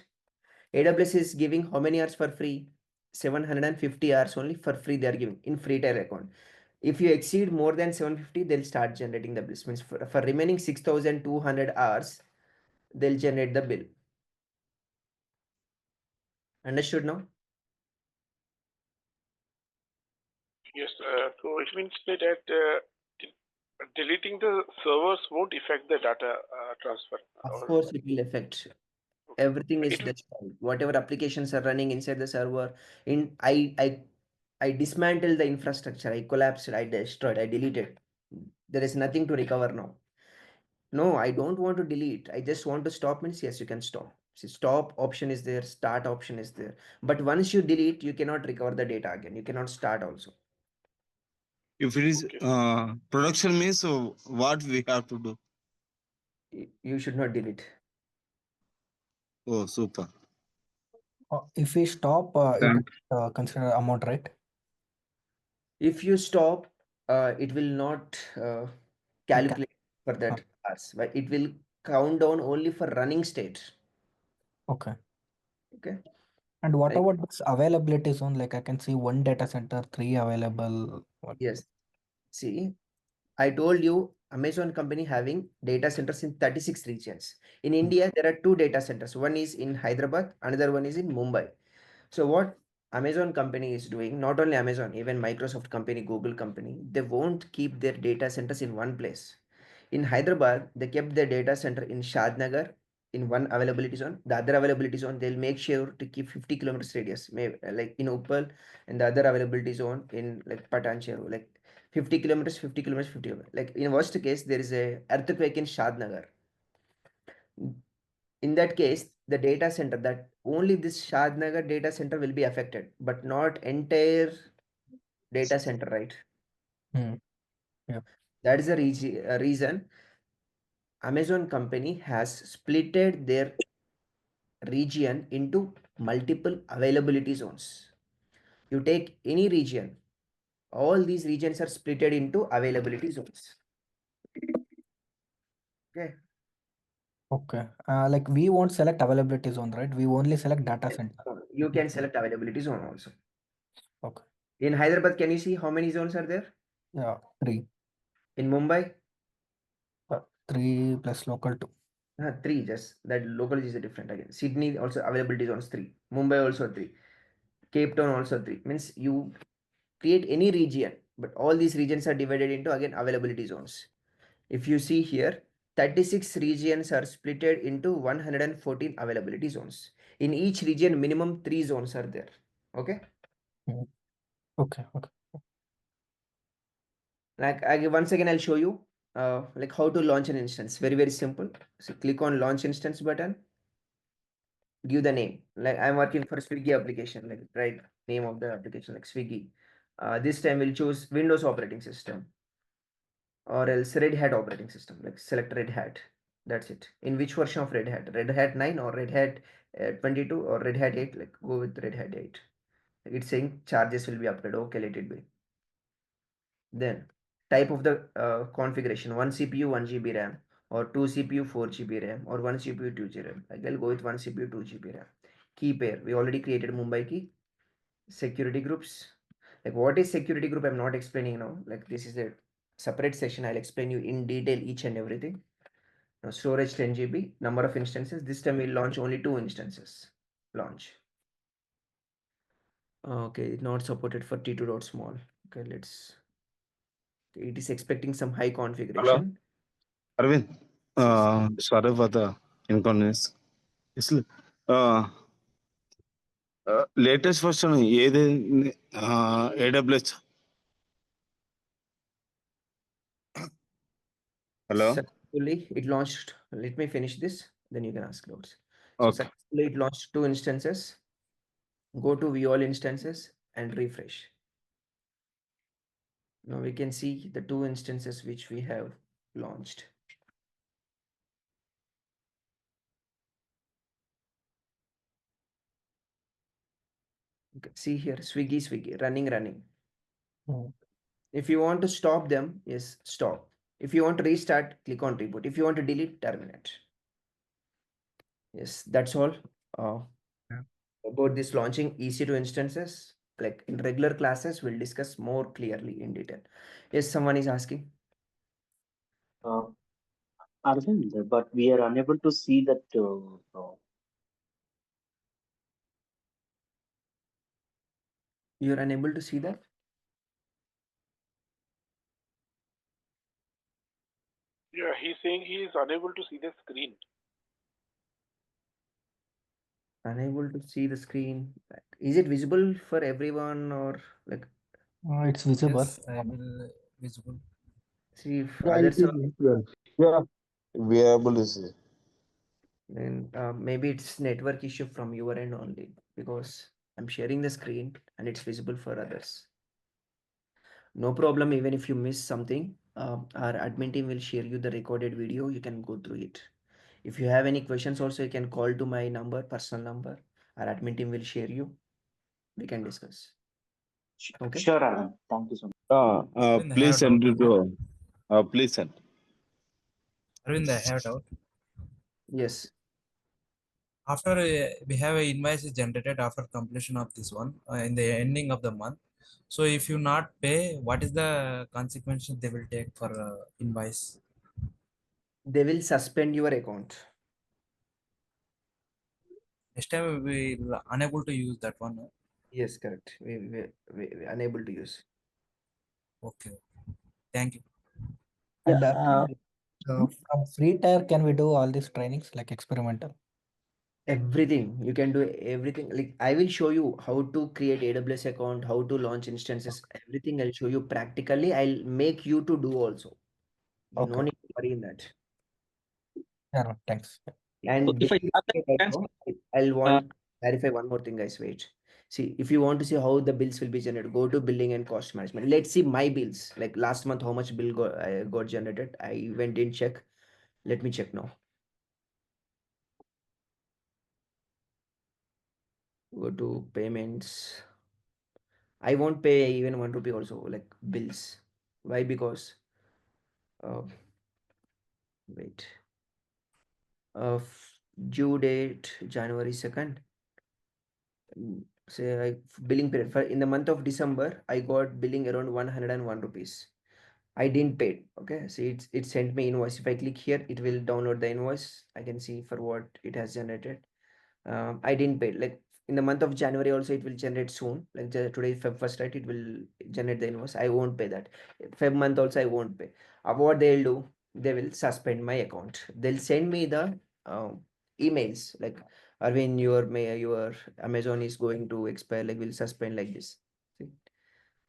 S1: AWS is giving how many hours for free? 750 hours only for free they are giving in free tier account. If you exceed more than 750, they'll start generating the bills. Means for remaining 6200 hours, they'll generate the bill. Understood now?
S4: Yes, so it means that deleting the servers won't affect the data transfer.
S1: Of
S4: Or
S1: course, it will affect.
S4: okay.
S1: Everything is
S4: It will,
S1: destroyed. Whatever applications are running inside the server, I dismantled the infrastructure. I collapsed. I destroyed. I deleted. There is nothing to recover now. No, I don't want to delete. I just want to stop means yes, you can stop. See, stop option is there, start option is there. But once you delete, you cannot recover the data again. You cannot start also.
S5: If it is
S4: okay.
S5: production means, so what we have to do?
S1: You should not delete.
S5: Oh, super.
S3: If we stop, it
S5: Thank-
S3: will consider amount, right?
S1: If you stop, it will not calculate for that hours. But it will count down only for running state.
S3: Okay.
S1: Okay.
S3: And what
S1: Like,
S3: about this availability zone? Like I can see one data center, 3 available.
S1: yes. See, I told you Amazon company having data centers in 36 regions. In India, there are 2 data centers. One is in Hyderabad, another one is in Mumbai. So what Amazon company is doing, not only Amazon, even Microsoft company, Google company, they won't keep their data centers in one place. In Hyderabad, they kept their data center in Shadnagar in one availability zone. The other availability zone, they'll make sure to keep 50 kilometers radius, maybe like in Uppal, and the other availability zone in like Patancheru, like 50 kilometers, 50 kilometers, 50 kilometers. Like in worst case, there is a earthquake in Shadnagar. In that case, the data center that only this Shadnagar data center will be affected, but not entire data center, right?
S3: Yeah.
S1: That is the reason Amazon company has splitted their region into multiple availability zones. You take any region, all these regions are splitted into availability zones. Okay.
S3: Okay. Like we won't select availability zone, right? We only select data center.
S1: You can select availability zone also.
S3: Okay.
S1: In Hyderabad, can you see how many zones are there?
S3: Yeah, 3.
S1: In Mumbai?
S3: 3 plus local 2.
S1: 3, just that local is different again. Sydney also availability zones 3. Mumbai also 3. Cape Town also 3. Means you create any region, but all these regions are divided into again availability zones. If you see here, 36 regions are splitted into 114 availability zones. In each region, minimum 3 zones are there. Okay.
S3: Okay. Okay.
S1: Like once again, I'll show you like how to launch an instance. Very, very simple. So click on launch instance button. Give the name. Like I'm working for Swiggy application. Like write name of the application like Swiggy. This time we'll choose Windows operating system or else Red Hat operating system. Like select Red Hat. That's it. In which version of Red Hat? Red Hat 9 or Red Hat 22 or Red Hat 8? Like go with Red Hat 8. It's saying charges will be upgraded. Okay, let it be. Then type of the configuration, 1 CPU, 1 GB RAM, or 2 CPU, 4 GB RAM, or 1 CPU, 2 GB RAM. Like I'll go with 1 CPU, 2 GB RAM. Key pair, we already created Mumbai key. Security groups. Like what is security group? I'm not explaining now. Like this is a separate session. I'll explain you in detail each and everything. Now storage 10 GB, number of instances. This time we'll launch only 2 instances. Launch. Okay, not supported for T2.small. Okay, let's. It is expecting some high
S5: Hello,
S1: configuration.
S5: Aravind.
S1: Yes.
S5: Sorry for the inconvenience. It's, uh, latest version ఏది AWS. Hello.
S1: Successfully, it launched. Let me finish this, then you can ask loads. So
S5: Okay.
S1: successfully, it launched 2 instances. Go to view all instances and refresh. Now we can see the 2 instances which we have launched. Okay, see here, Swiggy, running. If you want to stop them, yes, stop. If you want to restart, click on reboot. If you want to delete, terminate. Yes, that's all. About this launching EC2 instances, like in regular classes, we'll discuss more clearly in detail. Yes, someone is asking.
S7: Aravind, but we are unable to see that.
S1: You're unable to see that?
S4: Yeah, he's saying he is unable to see the screen.
S1: Unable to see the screen. Is it visible for everyone or like?
S3: It's visible.
S9: Yes, I will visible.
S1: See if
S2: Yeah,
S1: others
S2: it
S1: are,
S2: is visible. Yeah, we are able to see.
S1: then maybe it's network issue from your end only because I'm sharing the screen and it's visible for others. No problem, even if you miss something, our admin team will share you the recorded video. You can go through it. If you have any questions also, you can call to my number, personal number. Our admin team will share you. We can discuss. Okay.
S7: Sure, Aravind. Thank you so much.
S9: Arvind, I
S5: Please
S9: have a
S5: send
S9: doubt.
S5: it to. Please send.
S9: Arvind, I have a doubt.
S1: Yes.
S9: After we have a invoice is generated after completion of this one in the ending of the month. So if you not pay, what is the consequences they will take for invoice?
S1: They will suspend your account.
S9: Next time we will unable to use that one.
S1: Yes, correct. We unable to use.
S9: Okay. Thank you.
S3: And
S7: Yeah,
S3: from free tier, can we do all these trainings like experimental?
S1: Everything you can do, everything. Like I will show you how to create AWS account, how to launch instances, everything I'll show you practically. I'll make you to do also. You no
S3: Okay.
S1: need to worry in that.
S3: Yeah, thanks.
S1: And
S10: So if I
S1: before
S10: have
S1: you
S10: the
S1: say that,
S10: chance,
S1: I'll
S10: uh,
S1: want to clarify one more thing, guys. Wait. See, if you want to see how the bills will be generated, go to billing and cost management. Let's see my bills. Like last month, how much bill got generated. I went in check. Let me check now. Go to payments. I won't pay even 1 rupee also, like bills. Why? Because uh, wait. Uh, due date January 2nd. Say billing period for in the month of December, I got billing around 101 rupees. I didn't pay it. Okay, see it sent me invoice. If I click here, it will download the invoice. I can see for what it has generated. I didn't pay. Like in the month of January also, it will generate soon. Like today, Feb 1st, right? It will generate the invoice. I won't pay that. Feb month also, I won't pay. What they'll do, they will suspend my account. They'll send me the emails like, Arvind, your Amazon is going to expire. Like we'll suspend like this. See?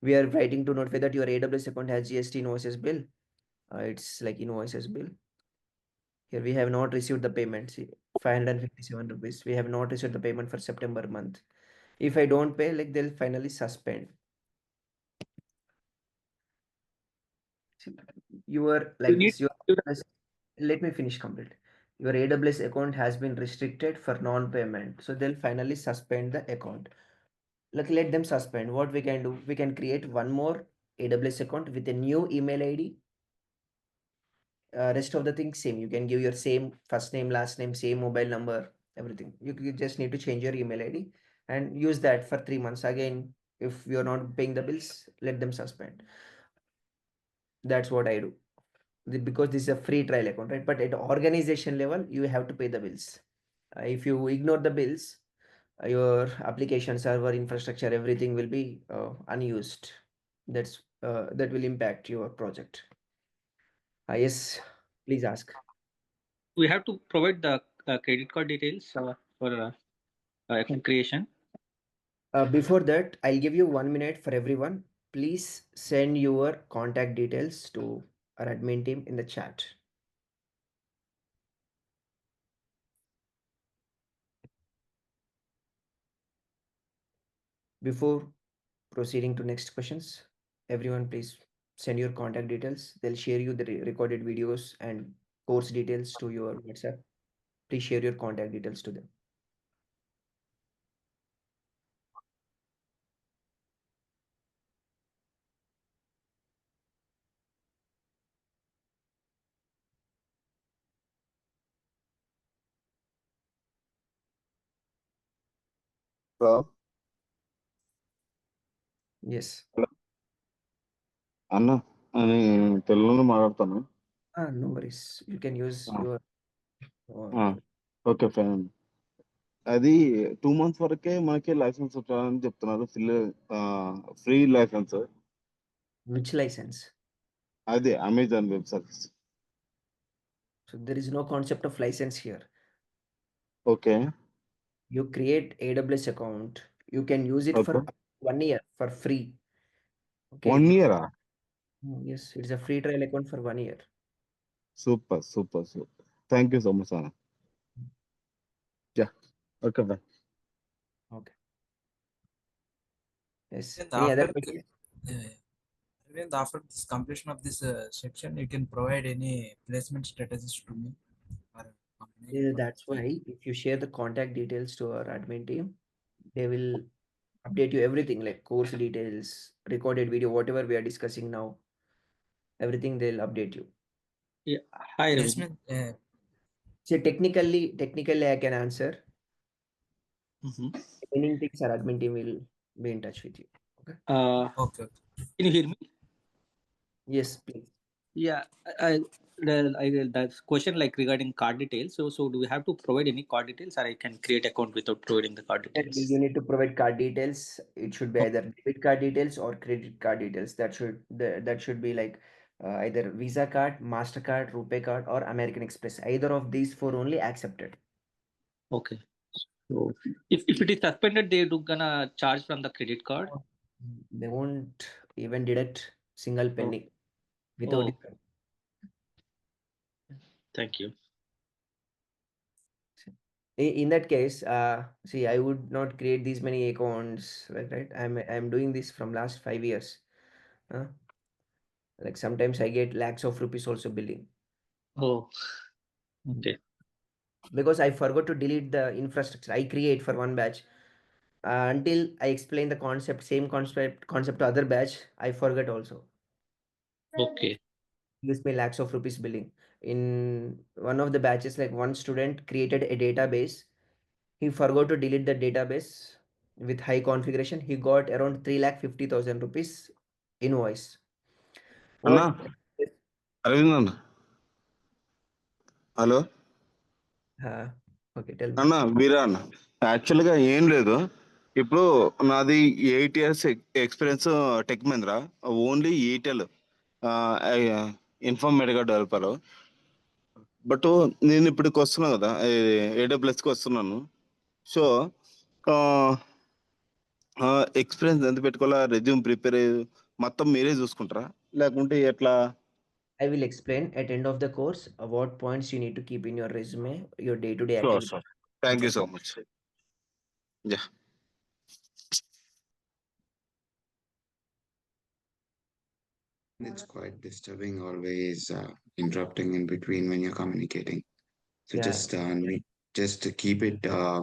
S1: We are writing to notify that your AWS account has GST invoices bill. It's like invoices bill. Here we have not received the payment. See, 557 rupees. We have not received the payment for September month. If I don't pay, like they'll finally suspend. See, your
S10: you
S1: like
S10: need
S1: this. Your
S10: to do
S1: let me finish complete. Your AWS account has been restricted for non-payment, so they'll finally suspend the account. Like let them suspend. What we can do? We can create one more AWS account with a new email ID. Rest of the things same. You can give your same first name, last name, same mobile number, everything. You just need to change your email ID and use that for 3 months. Again, if you're not paying the bills, let them suspend. That's what I do. Because this is a free trial account, right? But at organization level, you have to pay the bills. If you ignore the bills, your application server infrastructure, everything will be unused. That will impact your project. Yes, please ask.
S10: we have to provide the credit card details for account creation.
S1: Before that, I'll give you 1 minute for everyone. Please send your contact details to our admin team in the chat. Before proceeding to next questions, everyone please send your contact details. They'll share you the recorded videos and course details to your WhatsApp. Please share your contact details to them.
S5: Hello?
S1: Yes.
S5: అన్న నేను తెలుగులో మాట్లాడతాను
S1: No worries. You can use your.
S5: Okay fine అది 2 months వరకే మనకి licence వచ్చాలని చెప్తున్నారు free licence
S1: Which license?
S5: అదే Amazon web service
S1: So there is no concept of license here.
S5: Okay
S1: You create AWS account. You can use it for
S5: Okay.
S1: 1 year for free. Okay.
S5: 1 year
S1: Yes, it's a free trial account for 1 year.
S5: Super thank you so much అన్న yeah okay bye
S1: Okay. Yes.
S9: And
S1: Any other
S9: after
S1: question?
S9: Aravind, after this completion of this section, you can provide any placement strategies to me. Or company
S1: Yeah,
S9: or
S1: that's why if you share the contact details to our admin team, they will update you everything like course details, recorded video, whatever we are discussing now. Everything they'll update you.
S10: Yeah. Hi, Ravind.
S9: placement.
S1: So technically I can answer. Remaining things our admin team will be in touch with you. Okay.
S9: Okay.
S10: Can you hear me?
S1: Yes, please.
S10: Yeah, that's question like regarding card details. So do we have to provide any card details, or I can create account without providing the card details?
S1: You need to provide card details. It should be either debit card details or credit card details. That should be like either Visa card, Mastercard, Rupee card, or American Express. Either of these four only accepted.
S10: Okay. So if it is suspended, they do gonna charge from the credit card.
S1: They won't even deduct single penny without
S10: Oh.
S1: it.
S10: Thank you.
S1: In that case, see, I would not create these many accounts, right? I'm doing this from last 5 years. Like sometimes I get lakhs of rupees also billing.
S10: Oh, okay.
S1: Because I forgot to delete the infrastructure I create for one batch. Until I explain the same concept to other batch, I forget also.
S10: Okay.
S1: Gives me lakhs of rupees billing. In one of the batches, like one student created a database. He forgot to delete the database with high configuration. He got around 3,50,000 rupees invoice.
S5: అన్నా
S1: What?
S5: Arvind అన్న hello
S1: Okay, tell me.
S5: అన్న వీరా అన్న యాక్చువల్గా ఏం లేదు. ఇప్పుడు నాది 8 years experience tech Mahindra, only Eatala Informatica developer. But నేను ఇప్పటికి వస్తున్నాను కదా, AWSకి వస్తున్నాను. సో ఎక్స్పీరియన్స్ ఎంత పెట్టుకోవాలా, రెజ్యూమ్ ప్రిపేర్ మొత్తం మీరే చూసుకుంటారా లేకుంటే ఎట్లా?
S1: I will explain at end of the course what points you need to keep in your resume, your day-to-day activity.
S5: Thank you so much. Yeah.
S2: It's quite disturbing always interrupting in between when you're communicating. So
S1: Yeah.
S2: just to keep it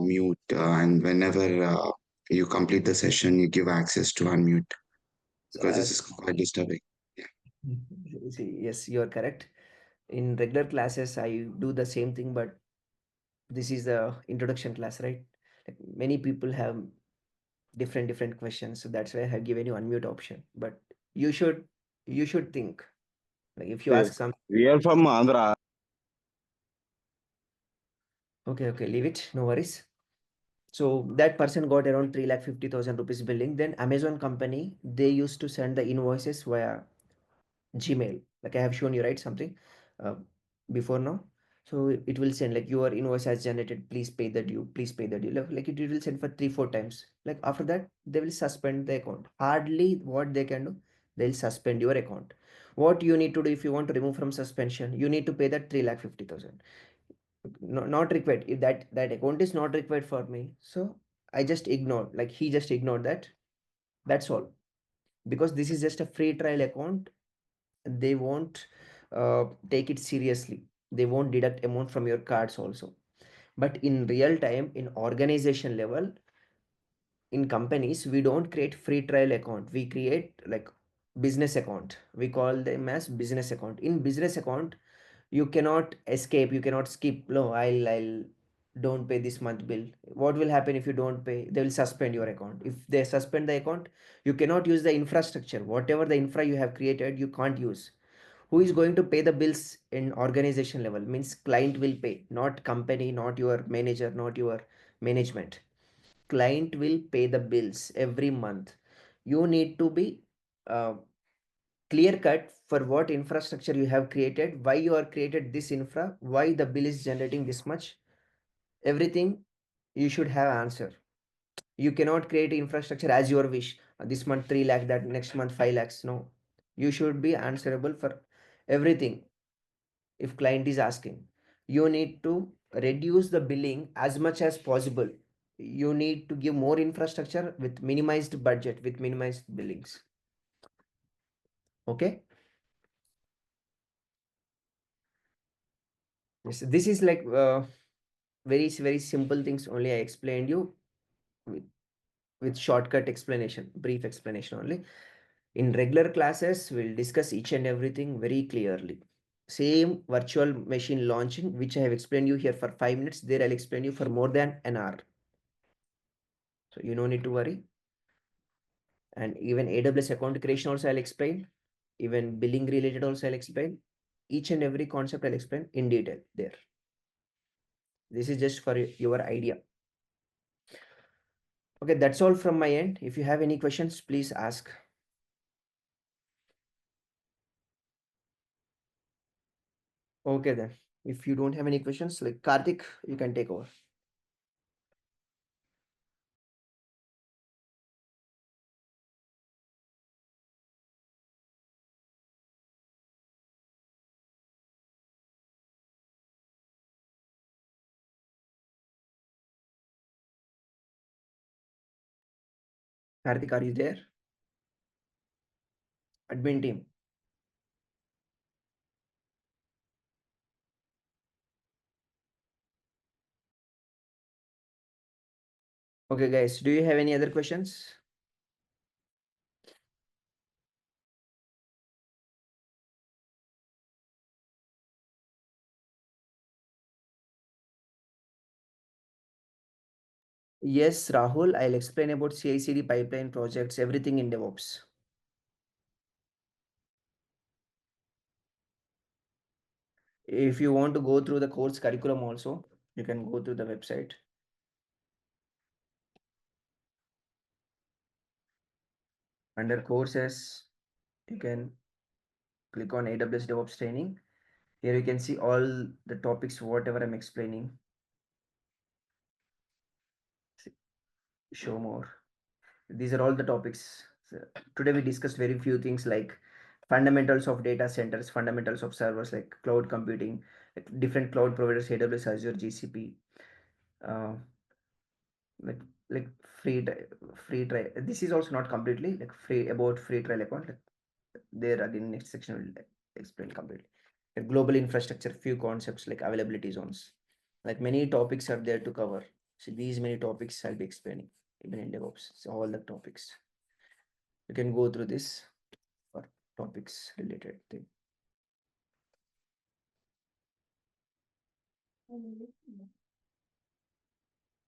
S2: mute, and whenever you complete the session, you give access to unmute, because this is quite disturbing.
S1: See, yes, you are correct. In regular classes, I do the same thing, but this is the introduction class, right? Like many people have different questions, so that's why I have given you unmute option. But you should think, like if you ask some.
S5: We are from Andhra.
S1: Okay, leave it, no worries. So that person got around 3,50,000 rupees billing. Then Amazon company, they used to send the invoices via Gmail. Like I have shown you, right? Something before now. So it will send like your invoice has generated. Please pay the due. Please pay the due. Like it will send for 3-4 times. Like after that, they will suspend the account. Hardly what they can do, they'll suspend your account. What you need to do if you want to remove from suspension, you need to pay that 3,50,000. Not required. If that account is not required for me, so I just ignored. Like he just ignored that. That's all. Because this is just a free trial account, they won't take it seriously. They won't deduct amount from your cards also. But in real time, in organization level, in companies, we don't create free trial account. We create like business account. We call them as business account. In business account, you cannot escape, you cannot skip. No, I'll don't pay this month bill. What will happen if you don't pay? They will suspend your account. If they suspend the account, you cannot use the infrastructure. Whatever the infra you have created, you can't use. Who is going to pay the bills in organization level? Means client will pay, not company, not your manager, not your management. Client will pay the bills every month. You need to be clear cut for what infrastructure you have created, why you are created this infra, why the bill is generating this much. Everything you should have answer. You cannot create infrastructure as your wish. This month 3 lakh, that next month 5 lakhs. No, you should be answerable for everything. If client is asking, you need to reduce the billing as much as possible. You need to give more infrastructure with minimized budget, with minimized billings. Okay. Yes, this is like very simple things only I explained you with shortcut explanation, brief explanation only. In regular classes, we'll discuss each and everything very clearly. Same virtual machine launching, which I have explained you here for 5 minutes, there I'll explain you for more than an hour. So you no need to worry. And even AWS account creation also I'll explain. Even billing related also I'll explain. Each and every concept I'll explain in detail there. This is just for your idea. Okay, that's all from my end. If you have any questions, please ask. Okay then. If you don't have any questions, like Karthik, you can take over. Karthik, are you there? Admin team. Okay, guys, do you have any other questions? Yes, Rahul, I'll explain about CI/CD pipeline projects, everything in DevOps. If you want to go through the course curriculum also, you can go to the website. Under courses, you can click on AWS DevOps training. Here you can see all the topics, whatever I'm explaining. Show more. These are all the topics. So today we discussed very few things like fundamentals of data centers, fundamentals of servers, like cloud computing, like different cloud providers, AWS, Azure, GCP, uh, like like free trial. This is also not completely like free about free trial account. Like, there again next section will explain completely. Like global infrastructure, few concepts like availability zones, like many topics are there to cover. So these many topics I'll be explaining even in DevOps. So all the topics you can go through this for topics related thing.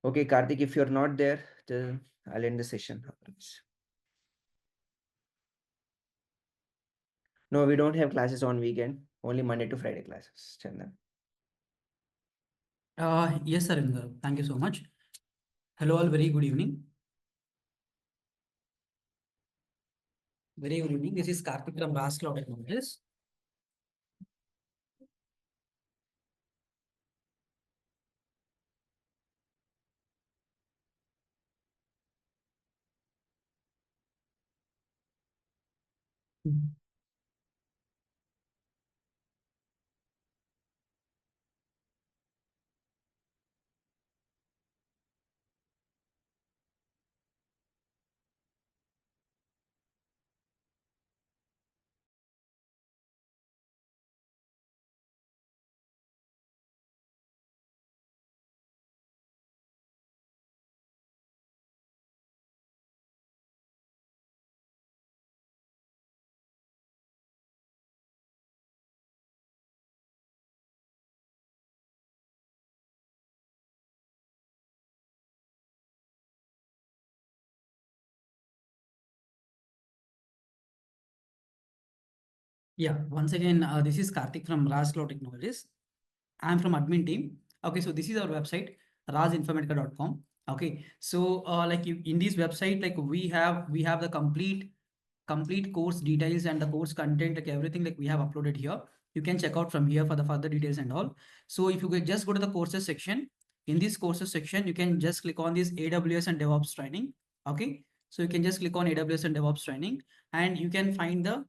S1: Okay, Karthik, if you're not there, then I'll end the session. No, we don't have classes on weekend, only Monday to Friday classes, Chandan.
S11: Yes, Aravind. Thank you so much. Hello, all. Very good evening. Very good evening. This is Karthik from Raj Cloud Technologies. Yeah, once again, this is Karthik from Raj Cloud Technologies. I'm from admin team. Okay, so this is our website, rajinformatica.com. Okay, so like in this website, like we have the complete course details and the course content, like everything like we have uploaded here. You can check out from here for the further details and all. So if you could just go to the courses section, in this courses section, you can just click on this AWS and DevOps training. Okay, so you can just click on AWS and DevOps training, and you can find the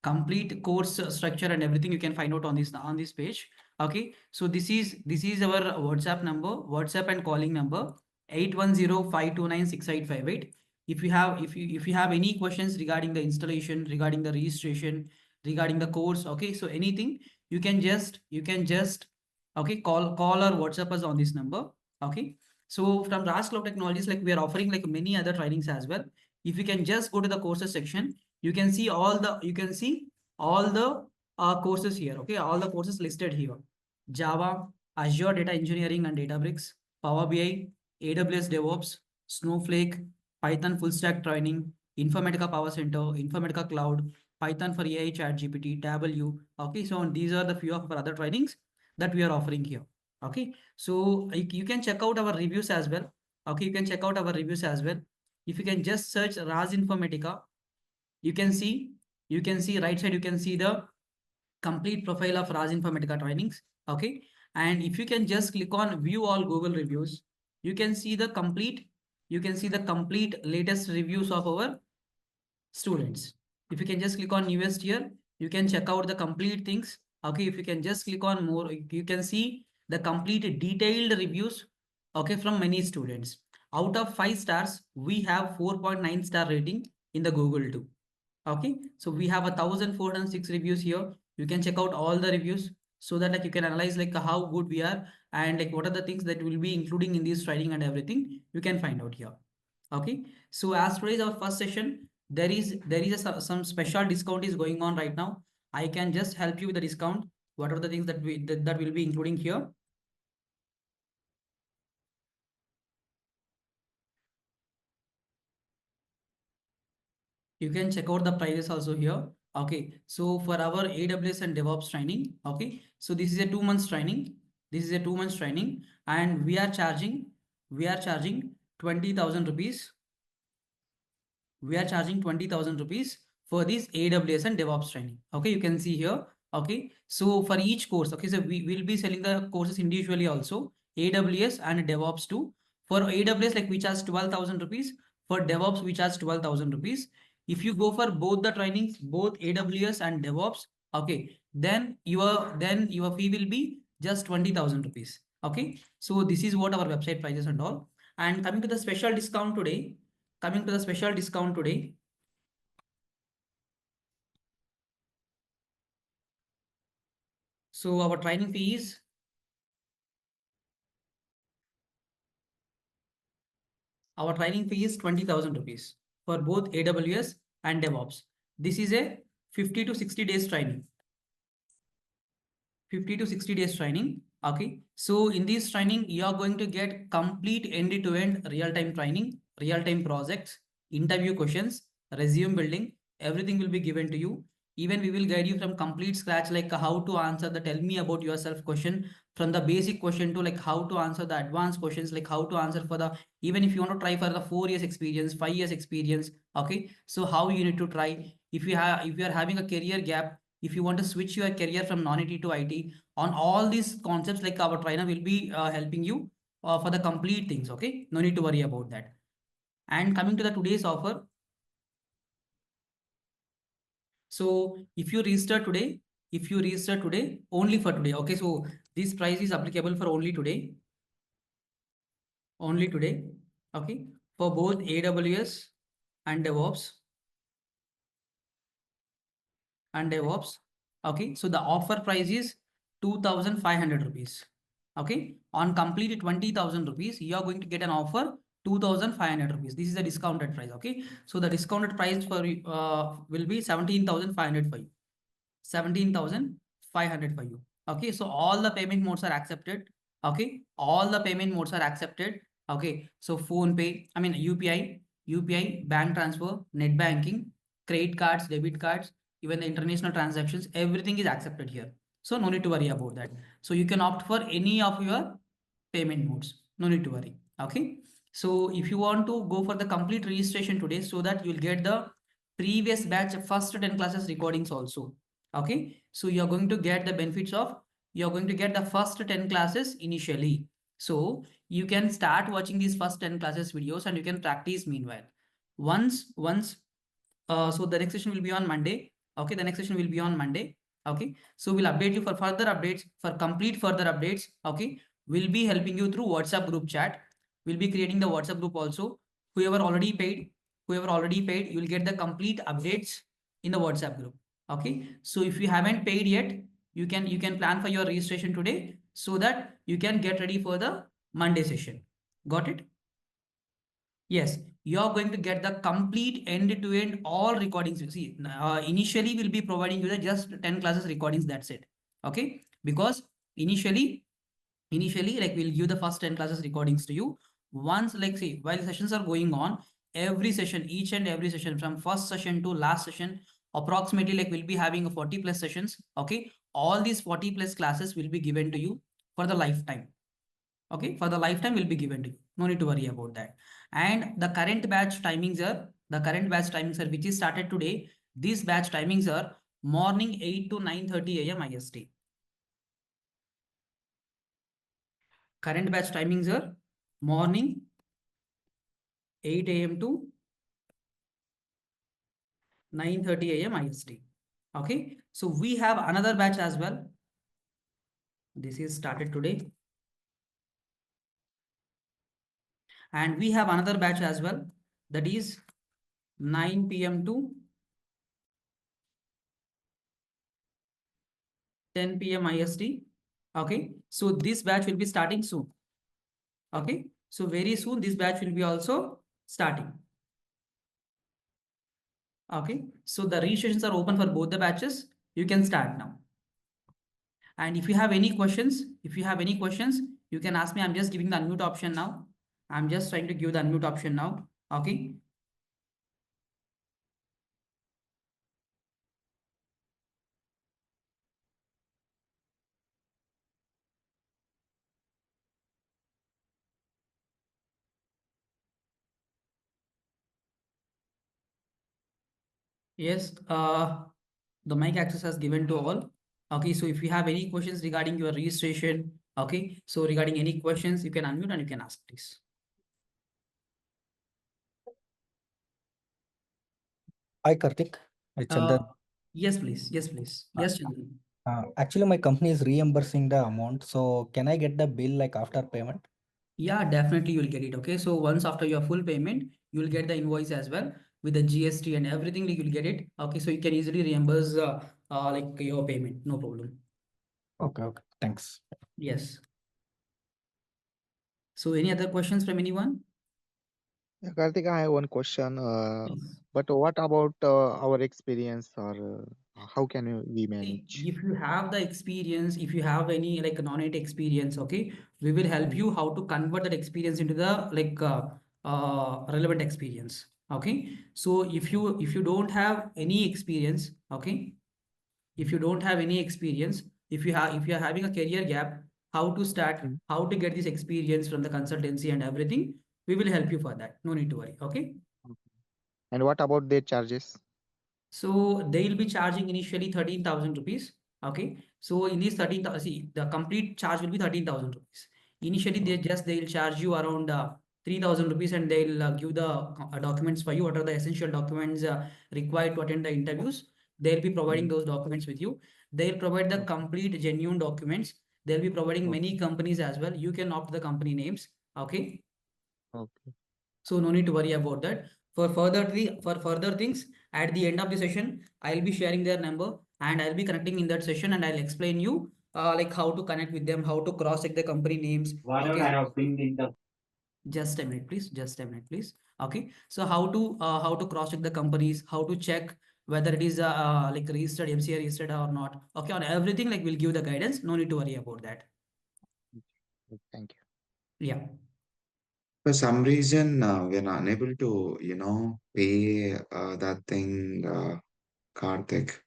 S11: complete course structure and everything you can find out on this page. Okay, so this is our WhatsApp and calling number 8105296858. If you have any questions regarding the installation, regarding the registration, regarding the course, okay, so anything you can just okay, call or WhatsApp us on this number. Okay, so from Raj Cloud Technologies, like we are offering like many other trainings as well. If you can just go to the courses section, you can see all the courses here. Okay, all the courses listed here: Java, Azure Data Engineering and Databricks, Power BI, AWS DevOps, Snowflake, Python full stack training, Informatica Power Center, Informatica Cloud, Python for AI, ChatGPT, Tableau. Okay, so these are the few of our other trainings that we are offering here. Okay, so you can check out our reviews as well. Okay, you can check out our reviews as well. If you can just search Raj Informatica, you can see right side, you can see the complete profile of Raj Informatica trainings. Okay, and if you can just click on view all Google reviews, you can see the complete latest reviews of our students. If you can just click on newest here, you can check out the complete things. Okay, if you can just click on more, you can see the complete detailed reviews, okay, from many students. Out of 5 stars, we have 4.9 star rating in the Google too. Okay, so we have 1,406 reviews here. You can check out all the reviews so that like you can analyze like how good we are and like what are the things that will be including in this training and everything you can find out here. Okay, so as today's our first session, there is some special discount is going on right now. I can just help you with the discount. What are the things that that will be including here? You can check out the prices also here. Okay, so for our AWS and DevOps training, okay, so this is a 2 months training. This is a 2 months training, and we are charging 20,000 rupees. We are charging 20,000 rupees for this AWS and DevOps training. Okay, you can see here. Okay, so for each course, okay, so we will be selling the courses individually also, AWS and DevOps too. For AWS, like we charge 12,000 rupees. For DevOps, we charge 12,000 rupees. If you go for both the trainings, both AWS and DevOps, okay, then your fee will be just 20,000 rupees. Okay, so this is what our website prices and all. And coming to the special discount today, so our training fee is Our training fee is 20,000 rupees for both AWS and DevOps. This is a 50 to 60 days training. 50 to 60 days training. Okay. So in this training, you are going to get complete end-to-end real-time training, real-time projects, interview questions, resume building, everything will be given to you. Even we will guide you from complete scratch, like how to answer the tell me about yourself question, from the basic question to like how to answer the advanced questions, like how to answer for the, even if you want to try for the 4 years experience, 5 years experience. Okay. So how you need to try if you are having a career gap, if you want to switch your career from non-IT to IT, on all these concepts, like our trainer will be helping you for the complete things. Okay, no need to worry about that. And coming to the today's offer, so if you register today, only for today. Okay, so this price is applicable for only today. Okay, for both AWS and DevOps. Okay, so the offer price is 2,500 rupees. Okay, on complete 20,000 rupees, you are going to get an offer 2,500 rupees. This is the discounted price. Okay, so the discounted price for will be 17,500 for you. 17,500 for you. Okay, so all the payment modes are accepted. Okay, all the payment modes are accepted. Okay, so phone pay, I mean UPI, bank transfer, net banking, credit cards, debit cards, even the international transactions, everything is accepted here. So no need to worry about that. So you can opt for any of your payment modes. No need to worry. Okay, so if you want to go for the complete registration today, so that you'll get the previous batch first 10 classes recordings also. Okay, so you're going to get the benefits of, you're going to get the first 10 classes initially. So you can start watching these first 10 classes videos and you can practice meanwhile. So the next session will be on Monday. Okay, the next session will be on Monday. Okay, so we'll update you for further updates, for complete further updates. Okay, we'll be helping you through WhatsApp group chat. We'll be creating the WhatsApp group also. Whoever already paid, you'll get the complete updates in the WhatsApp group. Okay, so if you haven't paid yet, you can plan for your registration today so that you can get ready for the Monday session. Got it? Yes, you're going to get the complete end-to-end all recordings. You see, initially we'll be providing you the just 10 classes recordings. That's it. Okay, because initially Initially, like we'll give the first 10 classes recordings to you. Once, like see, while the sessions are going on, every session, each and every session from first session to last session, approximately like we'll be having a 40 plus sessions. Okay. All these 40 plus classes will be given to you for the lifetime. Okay. For the lifetime will be given to you. No need to worry about that. And the current batch timings are, which is started today. These batch timings are morning 8 to 9:30 a.m. IST. Current batch timings are morning 8 a.m. to 9:30 a.m. IST. Okay. So we have another batch as well. This is started today. And we have another batch as well. That is 9 p.m. to 10 p.m. IST. Okay. So this batch will be starting soon. Okay. So very soon this batch will be also starting. Okay. So the registrations are open for both the batches. You can start now. And if you have any questions, you can ask me. I'm just giving the unmute option now. I'm just trying to give the unmute option now. Okay. Yes, the mic access has given to all. Okay, so if you have any questions regarding your registration, okay, so regarding any questions, you can unmute and you can ask, please.
S3: Hi, Karthik. Hi, Chandan.
S11: Yes, please. Yes, please. Yes, Chandan.
S3: Actually, my company is reimbursing the amount. So can I get the bill like after payment?
S11: Yeah, definitely you'll get it. Okay, so once after your full payment, you'll get the invoice as well with the GST and everything. Like you'll get it. Okay, so you can easily reimburse like your payment. No problem.
S3: Okay, okay. Thanks.
S11: Yes. So any other questions from anyone?
S6: Yeah, Karthik, I have one question.
S11: Yes.
S6: But what about our experience, or how can we
S11: See,
S6: manage?
S11: if you have the experience, if you have any like non-IT experience, okay, we will help you how to convert that experience into the like relevant experience. Okay, so if you don't have any experience, okay, if you don't have any experience, if you are having a career gap, how to start,
S6: Mm.
S11: how to get this experience from the consultancy and everything, we will help you for that. No need to worry. Okay.
S6: And what about their charges?
S11: So they'll be charging initially 13,000 rupees. Okay. So in this 13,000, see, the complete charge will be 13,000 rupees. Initially, they'll charge you around 3,000 rupees and they'll give the documents for you. What are the essential documents required to attend the interviews? They'll be providing those documents with you. They'll provide the complete genuine documents. They'll be providing many companies as well. You can opt the company names. Okay.
S6: Okay.
S11: So no need to worry about that. For further things, at the end of the session, I'll be sharing their number and I'll be connecting in that session and I'll explain you like how to connect with them, how to cross check the company names. Okay. Just a minute, please. Just a minute, please. Okay. So how to cross check the companies, how to check whether it is like registered MCA registered or not. Okay. On everything, like we'll give the guidance. No need to worry about that.
S6: Thank you.
S11: Yeah.
S2: For some reason, we're unable to, pay that thing, Karthik,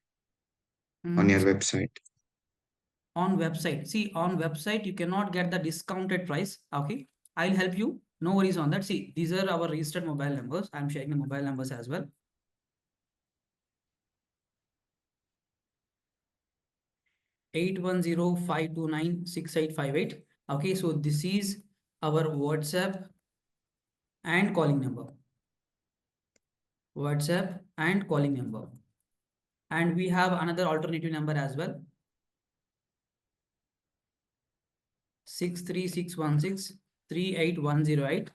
S2: on your website.
S11: On website, see, on website you cannot get the discounted price. Okay, I'll help you, no worries on that. See, these are our registered mobile numbers. I'm sharing the mobile numbers as well. 8105296858. Okay, so this is our WhatsApp and calling number. WhatsApp and calling number. And we have another alternative number as well. 63616381108.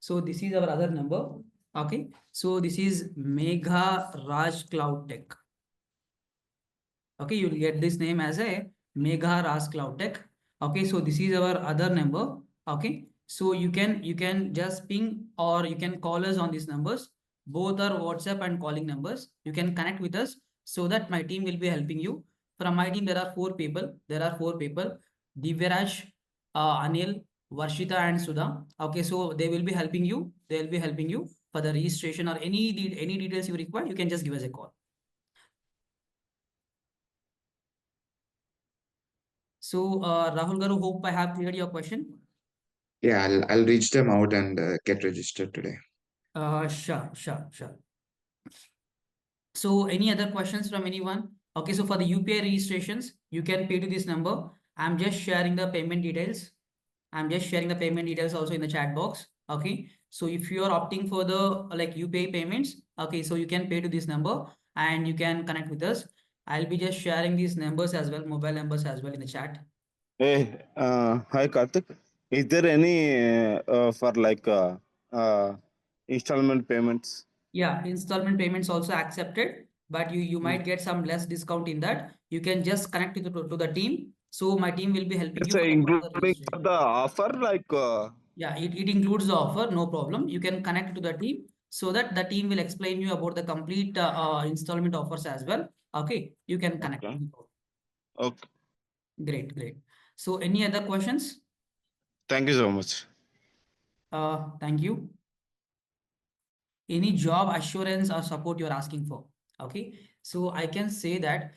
S11: So this is our other number. Okay. So this is Megha Raj Cloud Tech. Okay, you'll get this name as a Megha Raj Cloud Tech. Okay, so this is our other number. Okay, so you can just ping or you can call us on these numbers. Both are WhatsApp and calling numbers. You can connect with us so that my team will be helping you. From my team, there are four people. Divyaraj, Anil, Varshita and Sudha. Okay, so they will be helping you. They will be helping you for the registration or any details you require. You can just give us a call. So Rahul Garu, hope I have cleared your question.
S2: Yeah, I'll reach them out and get registered today.
S11: Sure. So any other questions from anyone? Okay, so for the UPI registrations, you can pay to this number. I'm just sharing the payment details. I'm just sharing the payment details also in the chat box. Okay, so if you are opting for the like UPI payments, okay, so you can pay to this number and you can connect with us. I'll be just sharing these numbers as well, mobile numbers as well in the chat.
S5: Hey, hi Karthik. Is there any for like installment payments?
S11: Yeah, installment payments also accepted, but you might get some less discount in that. You can just connect to the team. So my team will be helping
S5: It's
S11: you for the further
S5: including
S11: registration.
S5: for the offer like.
S11: Yeah, it includes the offer, no problem. You can connect to the team so that the team will explain you about the complete installment offers as well. Okay, you can connect.
S5: Okay. Okay.
S11: Great. So any other questions?
S5: Thank you so much.
S11: Thank you. Any job assurance or support you're asking for? Okay, so I can say that